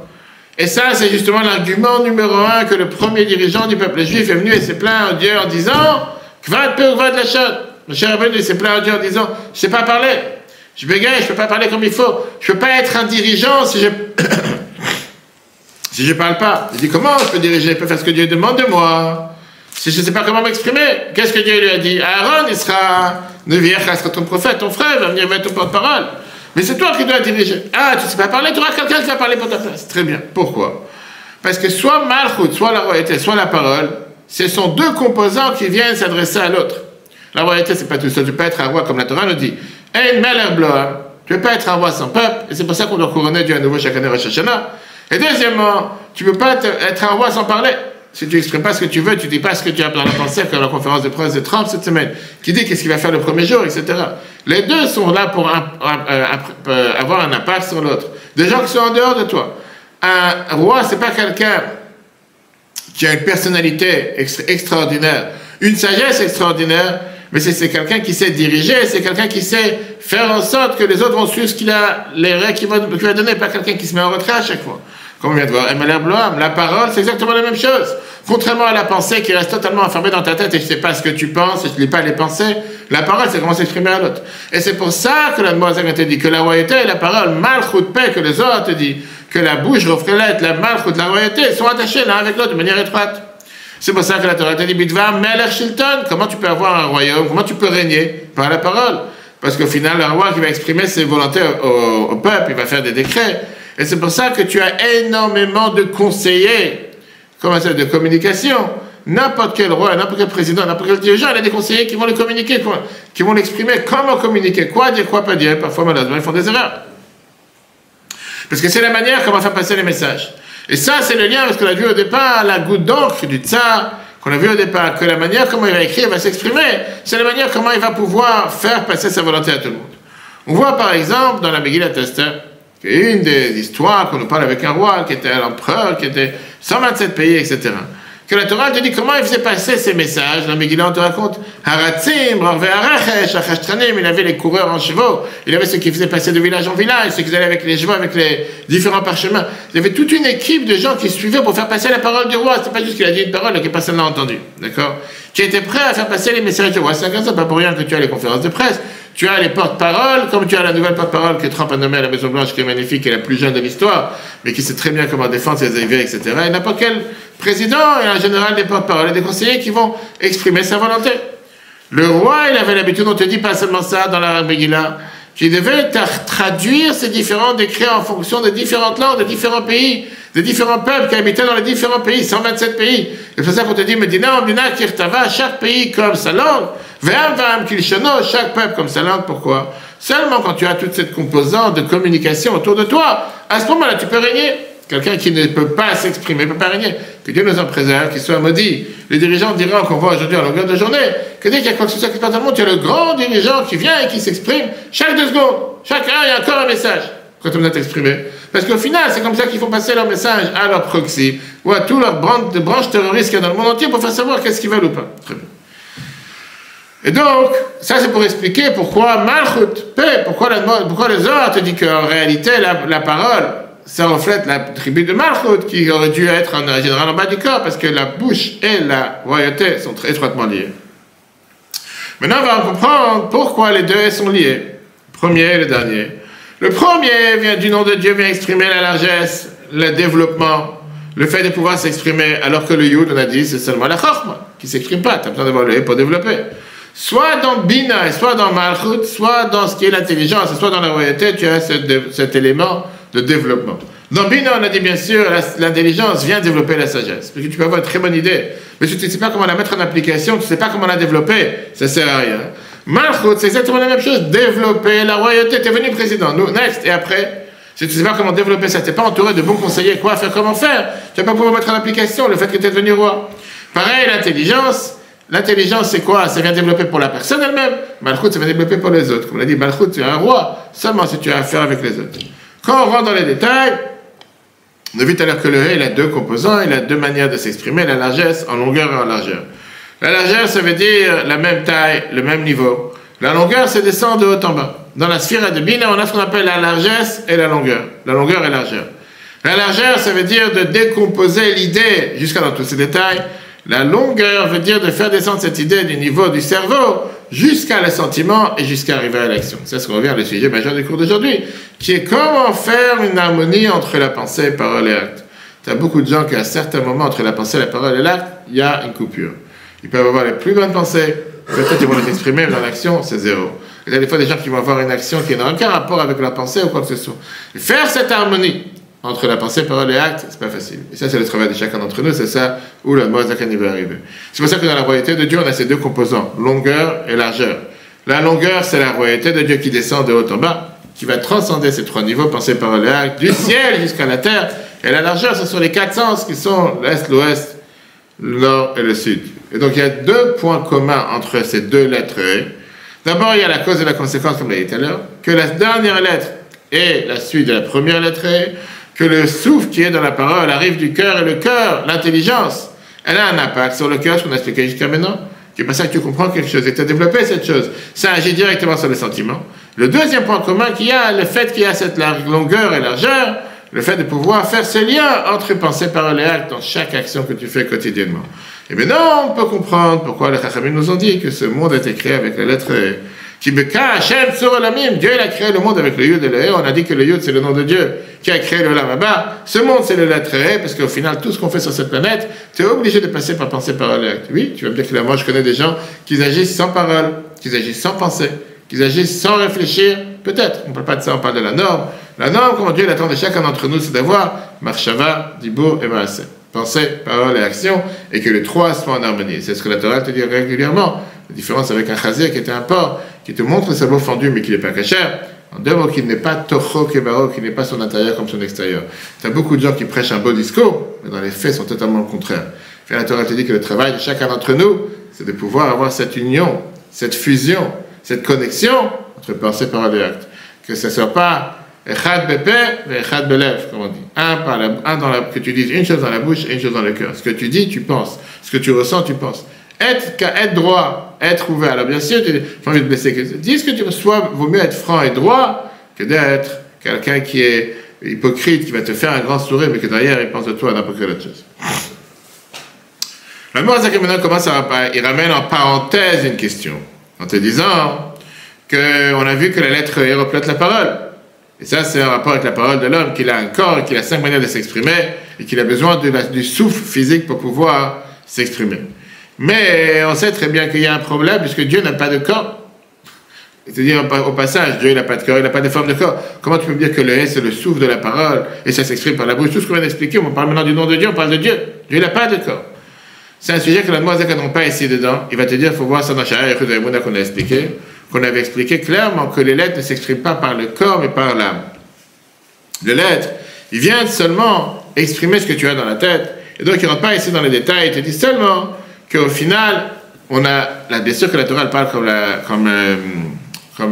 [SPEAKER 1] Et ça, c'est justement l'argument numéro 1 que le premier dirigeant du peuple juif est venu et s'est plaint à Dieu en disant « Kvad peu, kvad la shot ». Le cher Rabbeinu, il s'est plaint à Dieu en disant « Je ne sais pas parler, je bégaye, je ne peux pas parler comme il faut, je ne peux pas être un dirigeant si je si je parle pas. » Il dit « Comment je peux diriger? Je peux faire ce que Dieu demande de moi. Si je ne sais pas comment m'exprimer, qu'est-ce que Dieu lui a dit? Aaron, il sera ton prophète, ton frère, il va venir mettre ton porte-parole. Mais c'est toi qui dois diriger. Ah, tu ne sais pas parler, tu auras quelqu'un qui va parler pour ta place. Très bien. Pourquoi? Parce que soit Malchut, soit la royauté, soit la parole, ce sont 2 composants qui viennent s'adresser à l'autre. La royauté, c'est pas tout seul. Tu peux pas être un roi comme la Torah nous dit. Ein melech bloam. Tu peux pas être un roi sans peuple. Et c'est pour ça qu'on doit couronner Dieu à nouveau chaque année Rosh Hashanah. Et deuxièmement, tu peux pas être un roi sans parler. Si tu n'exprimes pas ce que tu veux, tu dis pas ce que tu as dans la pensée, comme la conférence de presse de Trump cette semaine, qui dit qu'est-ce qu'il va faire le premier jour, etc. Les 2 sont là pour avoir un impact sur l'autre. Des gens qui sont en dehors de toi. Un roi, c'est pas quelqu'un qui a une personnalité extraordinaire, une sagesse extraordinaire, mais c'est quelqu'un qui sait diriger, c'est quelqu'un qui sait faire en sorte que les autres vont suivre ce qu'il a, les règles qu'il va donner, pas quelqu'un qui se met en retrait à chaque fois. Comme on vient de voir, la parole, c'est exactement la même chose. Contrairement à la pensée qui reste totalement enfermée dans ta tête et je ne sais pas ce que tu penses et je ne lis pas les pensées, la parole, c'est comment s'exprimer à l'autre. Et c'est pour ça que la Moazak te dit que la royauté et la parole, Malchut paix, que les autres te dit, que la bouche, l'offrelette, la Malchut, la royauté, sont attachés l'un avec l'autre de manière étroite. C'est pour ça que la Torah te dit, Bidva, Melech Shilton, comment tu peux avoir un royaume, comment tu peux régner? Par la parole. Parce qu'au final, le roi qui va exprimer ses volontés au peuple, il va faire des décrets. Et c'est pour ça que tu as énormément de conseillers, comment ça, de communication. N'importe quel roi, n'importe quel président, n'importe quel dirigeant, il a des conseillers qui vont le communiquer, qui vont l'exprimer, comment communiquer, quoi dire, quoi pas dire. Parfois, malheureusement, ils font des erreurs. Parce que c'est la manière comment faire passer les messages. Et ça, c'est le lien avec ce qu'on a vu au départ, la goutte d'encre du tsar, qu'on a vu au départ, que la manière comment il va écrire, il va s'exprimer, c'est la manière comment il va pouvoir faire passer sa volonté à tout le monde. On voit par exemple dans la Megillat Esther, qui est une des histoires qu'on nous parle avec un roi, qui était l'empereur, qui était 127 pays, etc. Que la Torah te dit comment il faisait passer ces messages. Dans Megillah, on te raconte Haratzim, Rorve Arachesh, Achashtranim, il avait les coureurs en chevaux, il avait ceux qui faisaient passer de village en village, ceux qui allaient avec les chevaux, avec les différents parchemins. Il y avait toute une équipe de gens qui suivaient pour faire passer la parole du roi. C'est pas juste qu'il a dit une parole et que personne n'a entendu. D'accord? Qui étaient prêts à faire passer les messages du roi. C'est pas pour rien que tu as les conférences de presse. Tu as les porte-paroles, comme tu as la nouvelle porte-parole que Trump a nommée à la Maison-Blanche, qui est magnifique, qui est la plus jeune de l'histoire, mais qui sait très bien comment défendre ses idées, etc. Et n'importe quel président et en général des porte-paroles et des conseillers qui vont exprimer sa volonté. Le roi, il avait l'habitude, on te dit pas seulement ça dans la Megillah, qu'il devait traduire ces différents décrets en fonction de différentes langues, de différents pays, de différents peuples qui habitaient dans les différents pays, 127 pays. C'est pour ça qu'on te dit, Medina, Omdina, Kirtava, chaque pays comme sa langue, Ve'am, Kilshano, chaque peuple comme sa langue. Pourquoi? Seulement quand tu as toute cette composante de communication autour de toi, à ce moment-là, tu peux régner. quelqu'un qui ne peut pas s'exprimer, ne peut pas régner. Que Dieu nous en préserve, qu'il soit maudit. Les dirigeants d'Iran qu'on voit aujourd'hui à longueur de journée, que dès qu'il y a quoi que ce soit qui se passe dans le monde, il y a le grand dirigeant qui vient et qui s'exprime chaque 2 secondes. Chaque heure, il y a encore un message quand on doit t'exprimer. Parce qu'au final, c'est comme ça qu'ils font passer leur message à leur proxy ou à tous leurs branches terroristes qu'il y a dans le monde entier pour faire savoir qu'est-ce qu'ils veulent ou pas. Très bien. Et donc, ça c'est pour expliquer pourquoi Malchut, paix, pourquoi le Zohar te dit qu'en réalité, la parole, ça reflète la tribu de Malchut qui aurait dû être en général en bas du corps, parce que la bouche et la royauté sont très étroitement liées. Maintenant, on va comprendre pourquoi les deux sont liés. Le premier et le dernier. Le premier vient du nom de Dieu, vient exprimer la largesse, le développement, le fait de pouvoir s'exprimer, alors que le Yud, on a dit, c'est seulement la Chokhmah, qui ne s'exprime pas, tu as besoin d'avoir le He pour développer. Soit dans Bina, soit dans Malchut, soit dans ce qui est l'intelligence, soit dans la royauté, tu as cet élément de développement. Dans Bina, on a dit bien sûr, l'intelligence vient développer la sagesse. Parce que tu peux avoir une très bonne idée, mais si tu ne sais pas comment la mettre en application, tu ne sais pas comment la développer, ça ne sert à rien. Malchut, c'est exactement la même chose, développer la royauté. Tu es venu président, nous, next, et après, si tu ne sais pas comment développer ça, tu n'es pas entouré de bons conseillers, quoi faire, comment faire, tu ne vas pas pouvoir mettre en application le fait que tu es devenu roi. Pareil, l'intelligence. L'intelligence, c'est quoi? Ça vient développer pour la personne elle-même. Malchut, ça vient développer pour les autres. Comme on a dit, Malchut, tu es un roi, seulement si tu as affaire avec les autres. Quand on rentre dans les détails, on a vu tout à l'heure que le He, il a 2 composants, il a 2 manières de s'exprimer, la largesse en longueur et en largeur. La largeur, ça veut dire la même taille, le même niveau. La longueur, c'est descendre de haut en bas. Dans la sphère de Bina, on a ce qu'on appelle la largesse et la longueur. La longueur et la largeur. La largeur, ça veut dire de décomposer l'idée jusqu'à dans tous ces détails. La longueur veut dire de faire descendre cette idée du niveau du cerveau jusqu'à le sentiment et jusqu'à arriver à l'action. C'est ce qu'on revient au sujet majeur du cours d'aujourd'hui, qui est comment faire une harmonie entre la pensée, parole et acte. Tu as beaucoup de gens qui, à certains moments, entre la pensée, la parole et l'acte, il y a une coupure. Ils peuvent avoir les plus bonnes pensées, peut-être ils vont les exprimer, mais dans l'action, c'est zéro. Il y a des fois des gens qui vont avoir une action qui n'a aucun rapport avec leur pensée ou quoi que ce soit. Et faire cette harmonie entre la pensée, parole et acte, c'est pas facile. Et ça, c'est le travail de chacun d'entre nous, c'est ça où le Mozakan va arriver. C'est pour ça que dans la royauté de Dieu, on a ces 2 composants, longueur et largeur. La longueur, c'est la royauté de Dieu qui descend de haut en bas, qui va transcender ces 3 niveaux, pensée, parole et acte, du ciel jusqu'à la terre. Et la largeur, ce sont les 4 sens qui sont l'est, l'ouest, le nord et le sud. Et donc, il y a 2 points communs entre ces 2 lettres. D'abord, il y a la cause et la conséquence, comme on l'a dit tout à l'heure, que la dernière lettre est la suite de la première lettre, que le souffle qui est dans la parole arrive du cœur, et le cœur, l'intelligence, elle a un impact sur le cœur, ce qu'on a expliqué jusqu'à maintenant, qui est pas ça que tu comprends quelque chose, et tu as développé cette chose, ça agit directement sur le sentiment. Le deuxième point commun qu'il y a, le fait qu'il y a cette longueur et largeur, le fait de pouvoir faire ce lien entre pensée, parole et acte dans chaque action que tu fais quotidiennement. Et maintenant, on peut comprendre pourquoi les Chachamim nous ont dit que ce monde a été créé avec la lettre E. Kibeka Hashem sur Olamim. Dieu il a créé le monde avec le Yud et le He. On a dit que le Yud c'est le nom de Dieu qui a créé le Lamaba. Ce monde c'est le lettre E parce qu'au final tout ce qu'on fait sur cette planète, tu es obligé de passer par pensée, parole et acte. Oui, tu vas me dire que là, moi je connais des gens qui agissent sans parole, qui agissent sans pensée, qui agissent sans réfléchir. Peut-être, on ne parle pas de ça, on parle de la norme. La norme, comme Dieu l'attend de chacun d'entre nous, c'est d'avoir Marshava, Dibo et Maaseh. Pensée, parole et action, et que les 3 soient en harmonie. C'est ce que la Torah te dit régulièrement. La différence avec un chazir qui était un porc, qui te montre le sabot fendu mais qui n'est pas cachère. En 2 mots, qui n'est pas tocho kebaro, qui n'est pas son intérieur comme son extérieur. Tu as beaucoup de gens qui prêchent un beau discours, mais dans les faits, sont totalement le contraire. Et la Torah te dit que le travail de chacun d'entre nous, c'est de pouvoir avoir cette union, cette fusion, cette connexion entre pensée, parole et acte. Que ce ne soit pas Echad bepe et Echad belev, comme on dit. Que tu dises une chose dans la bouche et une chose dans le cœur. Ce que tu dis, tu penses. Ce que tu ressens, tu penses. Être droit, être ouvert. Alors bien sûr, tu n'as pas envie de blesser quelqu'un. Dis ce que tu reçois, vaut mieux être franc et droit que d'être quelqu'un qui est hypocrite, qui va te faire un grand sourire, mais que derrière, il pense de toi à n'importe quelle autre chose. Le Morazak maintenant commence il ramène en parenthèse une question, en te disant qu'on a vu que la lettre E reflète la parole. Et ça, c'est un rapport avec la parole de l'homme, qu'il a un corps, qu'il a 5 manières de s'exprimer, et qu'il a besoin du souffle physique pour pouvoir s'exprimer. Mais on sait très bien qu'il y a un problème, puisque Dieu n'a pas de corps. C'est-à-dire, au passage, Dieu n'a pas de corps, il n'a pas de forme de corps. Comment tu peux me dire que le S, c'est le souffle de la parole, et ça s'exprime par la bouche? Tout ce qu'on vient d'expliquer, on parle maintenant du nom de Dieu, on parle de Dieu. Dieu n'a pas de corps. C'est un sujet que la Moazak n'a pas ici dedans. Il va te dire, il faut voir ça dans Shara et Chudaymouna qu'on a expliqué, qu'on avait expliqué clairement que les lettres ne s'expriment pas par le corps, mais par l'âme. Le lettre, il vient seulement exprimer ce que tu as dans la tête. Et donc, il ne rentre pas ici dans les détails, il te dit seulement qu'au final, on a, là, bien sûr que la Torah elle parle comme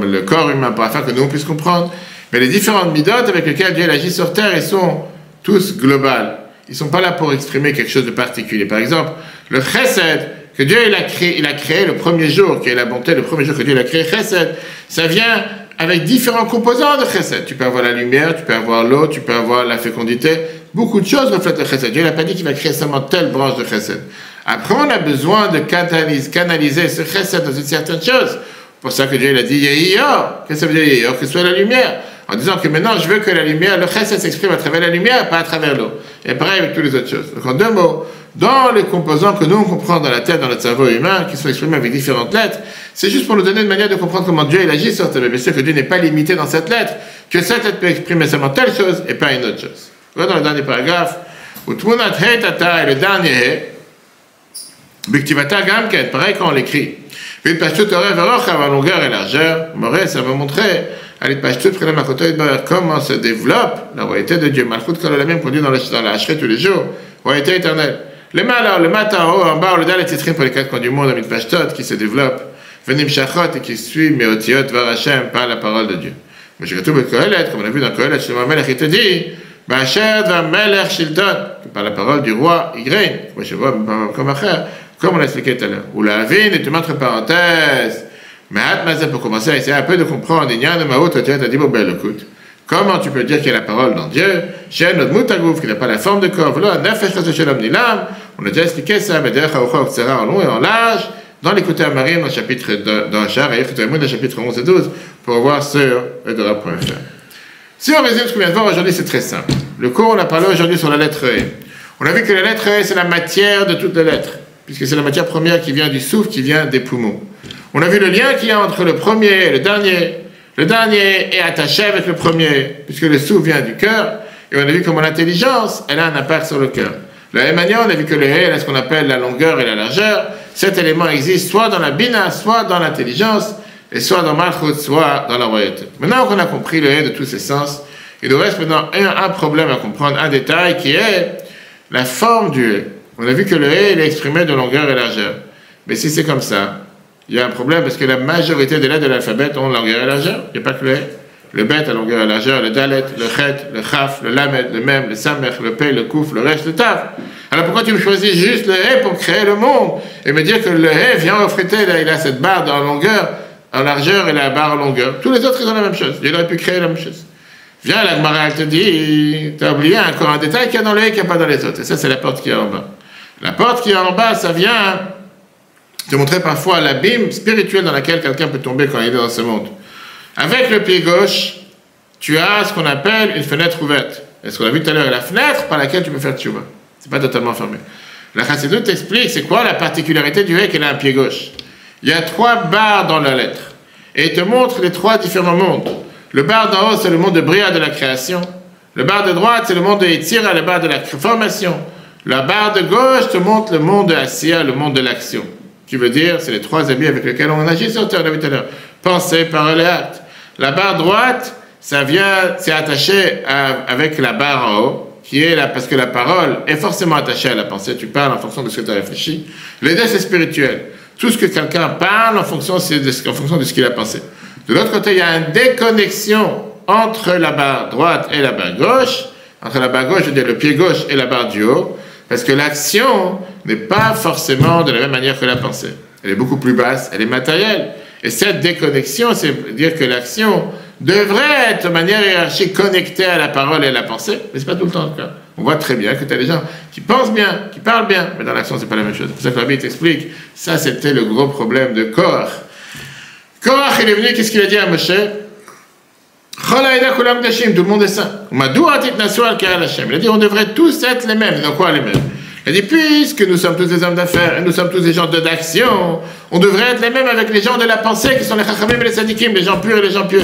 [SPEAKER 1] le corps humain, pour afin que nous on puisse comprendre, mais les différentes midotes avec lesquelles Dieu agit sur terre, ils sont tous globales. Ils ne sont pas là pour exprimer quelque chose de particulier. Par exemple, le chesed, que Dieu il a créé le premier jour, qui est la bonté, le premier jour que Dieu a créé, chesed, ça vient avec différents composants de chesed. Tu peux avoir la lumière, tu peux avoir l'eau, tu peux avoir la fécondité. Beaucoup de choses reflètent le chesed. Dieu n'a pas dit qu'il va créer seulement telle branche de chesed. Après, on a besoin de canaliser ce chesed dans une certaine chose. Pour ça que Dieu il a dit Yehiyor. Qu'est-ce que ça veut dire Yehiyor? Que ce soit la lumière. En disant que maintenant, je veux que la lumière, le chesed s'exprime à travers la lumière, pas à travers l'eau. Et pareil avec toutes les autres choses. Donc, en deux mots, dans les composants que nous, on comprend dans la tête, dans notre cerveau humain, qui sont exprimés avec différentes lettres, c'est juste pour nous donner une manière de comprendre comment Dieu il agit sur terre. Mais bien sûr que Dieu n'est pas limité dans cette lettre, que cette lettre peut exprimer seulement telle chose et pas une autre chose. Voilà dans le dernier paragraphe, où Tmunat He Tata est le dernier He, Biktivata Gamken, pareil quand on l'écrit. Puis le Pashtut Oreh Veroch à longueur et largeur, Moreh, ça va montrer comment se développe la royauté de Dieu. Malchut Kololamim qu'on dit dans la Hachré tous les jours, royauté éternelle. Le mal, alors, le matin en haut, en bas, le dal et titrim pour les quatre coins du monde, Amit Pashtot, qui se développe, Venim Shachot et qui suit Meotiot Var Hashem par la parole de Dieu. Mais j'ai tout le Kohelet, comme on a vu dans Kohelet, Shlomo Melech, il te dit, Bacher va Melech Shilton, par la parole du roi Ygrain, moi je vois comme on l'a expliqué tout à l'heure. Ou la vine est une entre parenthèses. Mais pour commencer à essayer un peu de comprendre, il y a un maout, tu as dit, bon, ben, écoute, comment tu peux dire qu'il y a la parole dans Dieu, chez notre moutagouf, qui n'a pas la forme de corps, voilà, on a déjà expliqué ça, mais d'ailleurs, en long et en large, dans l'écouter à Marie, dans le chapitre, dans Char, et dans le chapitre 11 et 12, pour voir sur edora.fr. Si on résume ce qu'on vient de voir aujourd'hui, c'est très simple. Le cours, on a parlé aujourd'hui sur la lettre E. On a vu que la lettre E, c'est la matière de toutes les lettres, puisque c'est la matière première qui vient du souffle, qui vient des poumons. On a vu le lien qu'il y a entre le premier et le dernier. Le dernier est attaché avec le premier, puisque le souffle vient du cœur, et on a vu comment l'intelligence, elle a un impact sur le cœur. De la même manière, on a vu que le He, ce qu'on appelle la longueur et la largeur, cet élément existe soit dans la Bina, soit dans l'intelligence, et soit dans Malchut, soit dans la royauté. Maintenant qu'on a compris le He de tous ses sens, il nous reste maintenant un problème à comprendre, un détail qui est la forme du He. On a vu que le He, il est exprimé de longueur et largeur. Mais si c'est comme ça, il y a un problème parce que la majorité des lettres de l'alphabet ont longueur et largeur. Il n'y a pas que le He. Le Bet a longueur et largeur, le Dalet, le Chet, le Chaf, le Lamed, le Mem, le Samech, le Pei, le Kouf, le Resh, le Taf. Alors pourquoi tu me choisis juste le He pour créer le monde et me dire que le He vient refléter, là, il a cette barre en longueur, en largeur et la barre en longueur. Tous les autres, ils ont la même chose. Il aurait pu créer la même chose. Viens, la Gemara, elle te dit, tu as oublié encore un détail qu'il y a dans le He, qu'il n'y a pas dans les autres. Et ça, c'est la porte qui est en bas. La porte qui est en bas, ça vient te montrer parfois l'abîme spirituel dans lequel quelqu'un peut tomber quand il est dans ce monde. Avec le pied gauche, tu as ce qu'on appelle une fenêtre ouverte. Et ce qu'on a vu tout à l'heure, la fenêtre par laquelle tu peux faire tchouva. C'est pas totalement fermé. La Chassidut t'explique c'est quoi la particularité du He qu'elle a un pied gauche. Il y a 3 barres dans la lettre. Et il te montre les 3 différents mondes. Le bar d'en haut, c'est le monde de Bria de la création. Le bar de droite, c'est le monde de Yetzira, le bar de la formation. La barre de gauche te montre le monde de Asiya, le monde de l'action. Qui veut dire, c'est les 3 habits avec lesquels on agit sur terre, on l'a vu tout à l'heure. Pensée, parole et acte. La barre droite, ça vient, c'est attaché avec la barre en haut, qui est là, parce que la parole est forcément attachée à la pensée. Tu parles en fonction de ce que tu as réfléchi. Les deux, c'est spirituel. Tout ce que quelqu'un parle en fonction de ce qu'il a pensé. De l'autre côté, il y a une déconnexion entre la barre droite et la barre gauche. Entre la barre gauche, je veux dire le pied gauche et la barre du haut. Parce que l'action n'est pas forcément de la même manière que la pensée. Elle est beaucoup plus basse, elle est matérielle. Et cette déconnexion, c'est dire que l'action devrait être de manière hiérarchique connectée à la parole et à la pensée, mais ce n'est pas tout le temps le cas. On voit très bien que tu as des gens qui pensent bien, qui parlent bien, mais dans l'action, ce n'est pas la même chose. C'est pour ça que la Bible t'explique, ça c'était le gros problème de Korach. Korach, il est venu, qu'est-ce qu'il a dit à Moshe? Tout le monde est saint. Il a dit, on devrait tous être les mêmes. Donc quoi les mêmes? Il a dit, puisque nous sommes tous des hommes d'affaires et nous sommes tous des gens d'action, on devrait être les mêmes avec les gens de la pensée qui sont les chachamim et les sadikim, les gens purs et les gens pieux.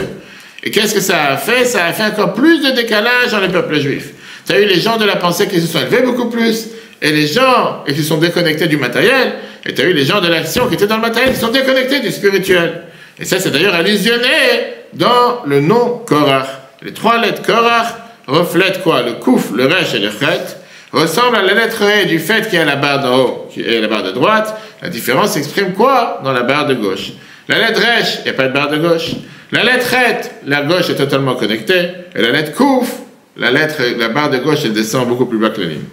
[SPEAKER 1] Et qu'est-ce que ça a fait? Ça a fait encore plus de décalage dans les peuples juifs. Tu as eu les gens de la pensée qui se sont élevés beaucoup plus, et les gens qui sont déconnectés du matériel, et tu as eu les gens de l'action qui étaient dans le matériel qui sont déconnectés du spirituel. Et ça, c'est d'ailleurs allusionné dans le nom Korach. Les 3 lettres Korach, reflète quoi? Le kouf, le resh et le chet ressemblent à la lettre E du fait qu'il y a la barre d'en haut et la barre de droite. La différence s'exprime quoi? Dans la barre de gauche. La lettre resh, il n'y a pas de barre de gauche. La lettre chet, la gauche est totalement connectée. Et la lettre kouf, la barre de gauche, elle descend beaucoup plus bas que la ligne.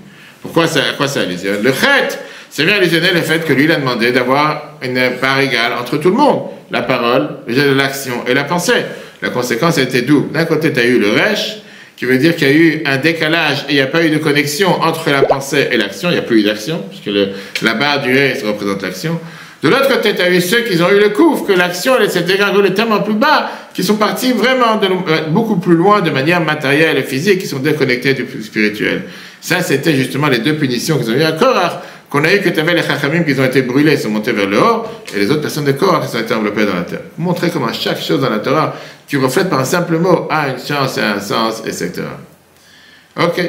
[SPEAKER 1] À quoi ça allusionne? Le chet, c'est bien allusionner le fait que lui, il a demandé d'avoir une part égale entre tout le monde. La parole, l'action et la pensée. La conséquence a été double. D'un côté, tu as eu le resh, qui veut dire qu'il y a eu un décalage et il n'y a pas eu de connexion entre la pensée et l'action. Il n'y a plus eu d'action, puisque la barre du S représente l'action. De l'autre côté, tu as eu ceux qui ont eu le kouf, que l'action s'est dégringolée tellement plus bas, qui sont partis vraiment beaucoup plus loin de manière matérielle et physique, qui sont déconnectés du spirituel. Ça, c'était justement les deux punitions qu'ils ont eu à Korach, qu'on a eu que tu avais les chachamim qui ont été brûlés, sont montés vers le haut, et les autres personnes de Korach qui ont été enveloppées dans la terre. Pour montrer comment chaque chose dans la Torah, qui reflète par un simple mot, a une chance et un sens, etc. Ok.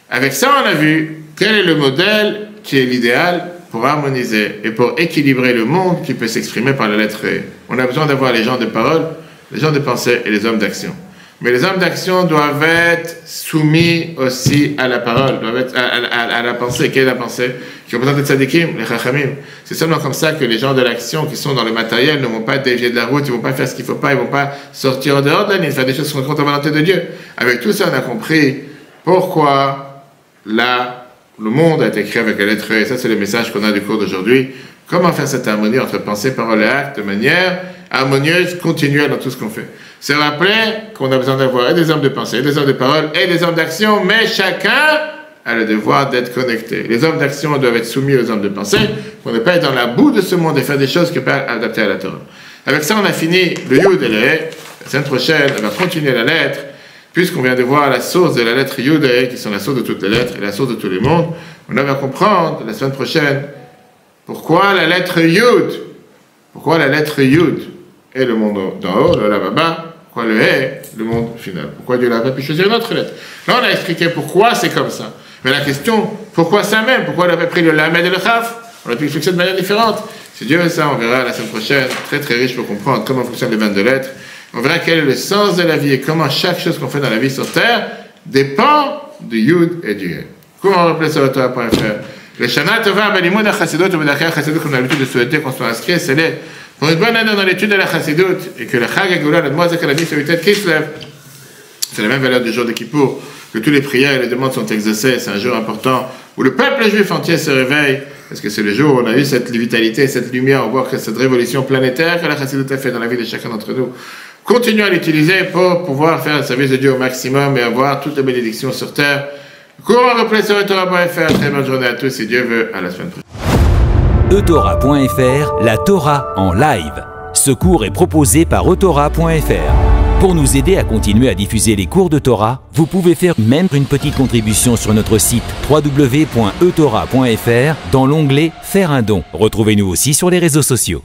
[SPEAKER 1] Avec ça, on a vu quel est le modèle qui est l'idéal pour harmoniser et pour équilibrer le monde qui peut s'exprimer par la lettre E. On a besoin d'avoir les gens de parole, les gens de pensée et les hommes d'action. Mais les hommes d'action doivent être soumis aussi à la parole, doivent être à la pensée. Quelle est la pensée? Qui représente les tzadikim, les chachamim. C'est seulement comme ça que les gens de l'action qui sont dans le matériel ne vont pas dévier de la route, ils ne vont pas faire ce qu'il ne faut pas, ils ne vont pas sortir en dehors de la ligne, faire des choses qui sont contre la volonté de Dieu. Avec tout ça, on a compris pourquoi le monde a été créé avec la lettre E. Et ça, c'est le message qu'on a du cours d'aujourd'hui. Comment faire cette harmonie entre pensée, parole et acte de manière harmonieuse, continuelle dans tout ce qu'on fait. C'est rappeler qu'on a besoin d'avoir des hommes de pensée, des hommes de parole et des hommes d'action, mais chacun a le devoir d'être connecté. Les hommes d'action doivent être soumis aux hommes de pensée pour ne pas être dans la boue de ce monde et faire des choses qui ne sont pas adaptées à la Torah. Avec ça, on a fini le Yud et le He. La semaine prochaine, on va continuer la lettre, puisqu'on vient de voir la source de la lettre Yud et He, qui sont la source de toutes les lettres et la source de tous les mondes. On va comprendre la semaine prochaine pourquoi la lettre Yud est le monde d'en haut, le Lavaba, pourquoi le He, le monde final. Pourquoi Dieu n'a pas pu choisir une autre lettre. Là, on a expliqué pourquoi c'est comme ça. Mais la question, pourquoi ça même? Pourquoi il avait pris le Lamed et le Chaf? On a pu expliquer de manière différente. Si Dieu veut ça, on verra la semaine prochaine, très très riche pour comprendre comment fonctionnent les 22 lettres. On verra quel est le sens de la vie et comment chaque chose qu'on fait dans la vie sur Terre dépend du Yud et du He. Comment on rappelle sur Torah.fr. Le Shana Tova, Balimoud, Chassidut, ou Bedachar Chassidut, comme on a l'habitude de souhaiter qu'on soit inscrit, c'est les pour une bonne année dans l'étude de la Chassidut et que le Chag Agula, le Moazek Aladi, c'est 8 Kislev. C'est la même valeur du jour de Kippour, que toutes les prières et les demandes sont exaucées. C'est un jour important où le peuple juif entier se réveille, parce que c'est le jour où on a eu cette vitalité, cette lumière, on voit que cette révolution planétaire que la Chassidut a fait dans la vie de chacun d'entre nous. Continuons à l'utiliser pour pouvoir faire le service de Dieu au maximum et avoir toutes les bénédictions sur terre. Courant replay sur eTorah.fr. Très bonne journée à tous, si Dieu veut, à la semaine prochaine.
[SPEAKER 2] eTorah.fr, la Torah en live. Ce cours est proposé par eTorah.fr. Pour nous aider à continuer à diffuser les cours de Torah, vous pouvez faire même une petite contribution sur notre site www.etorah.fr dans l'onglet Faire un don. Retrouvez-nous aussi sur les réseaux sociaux.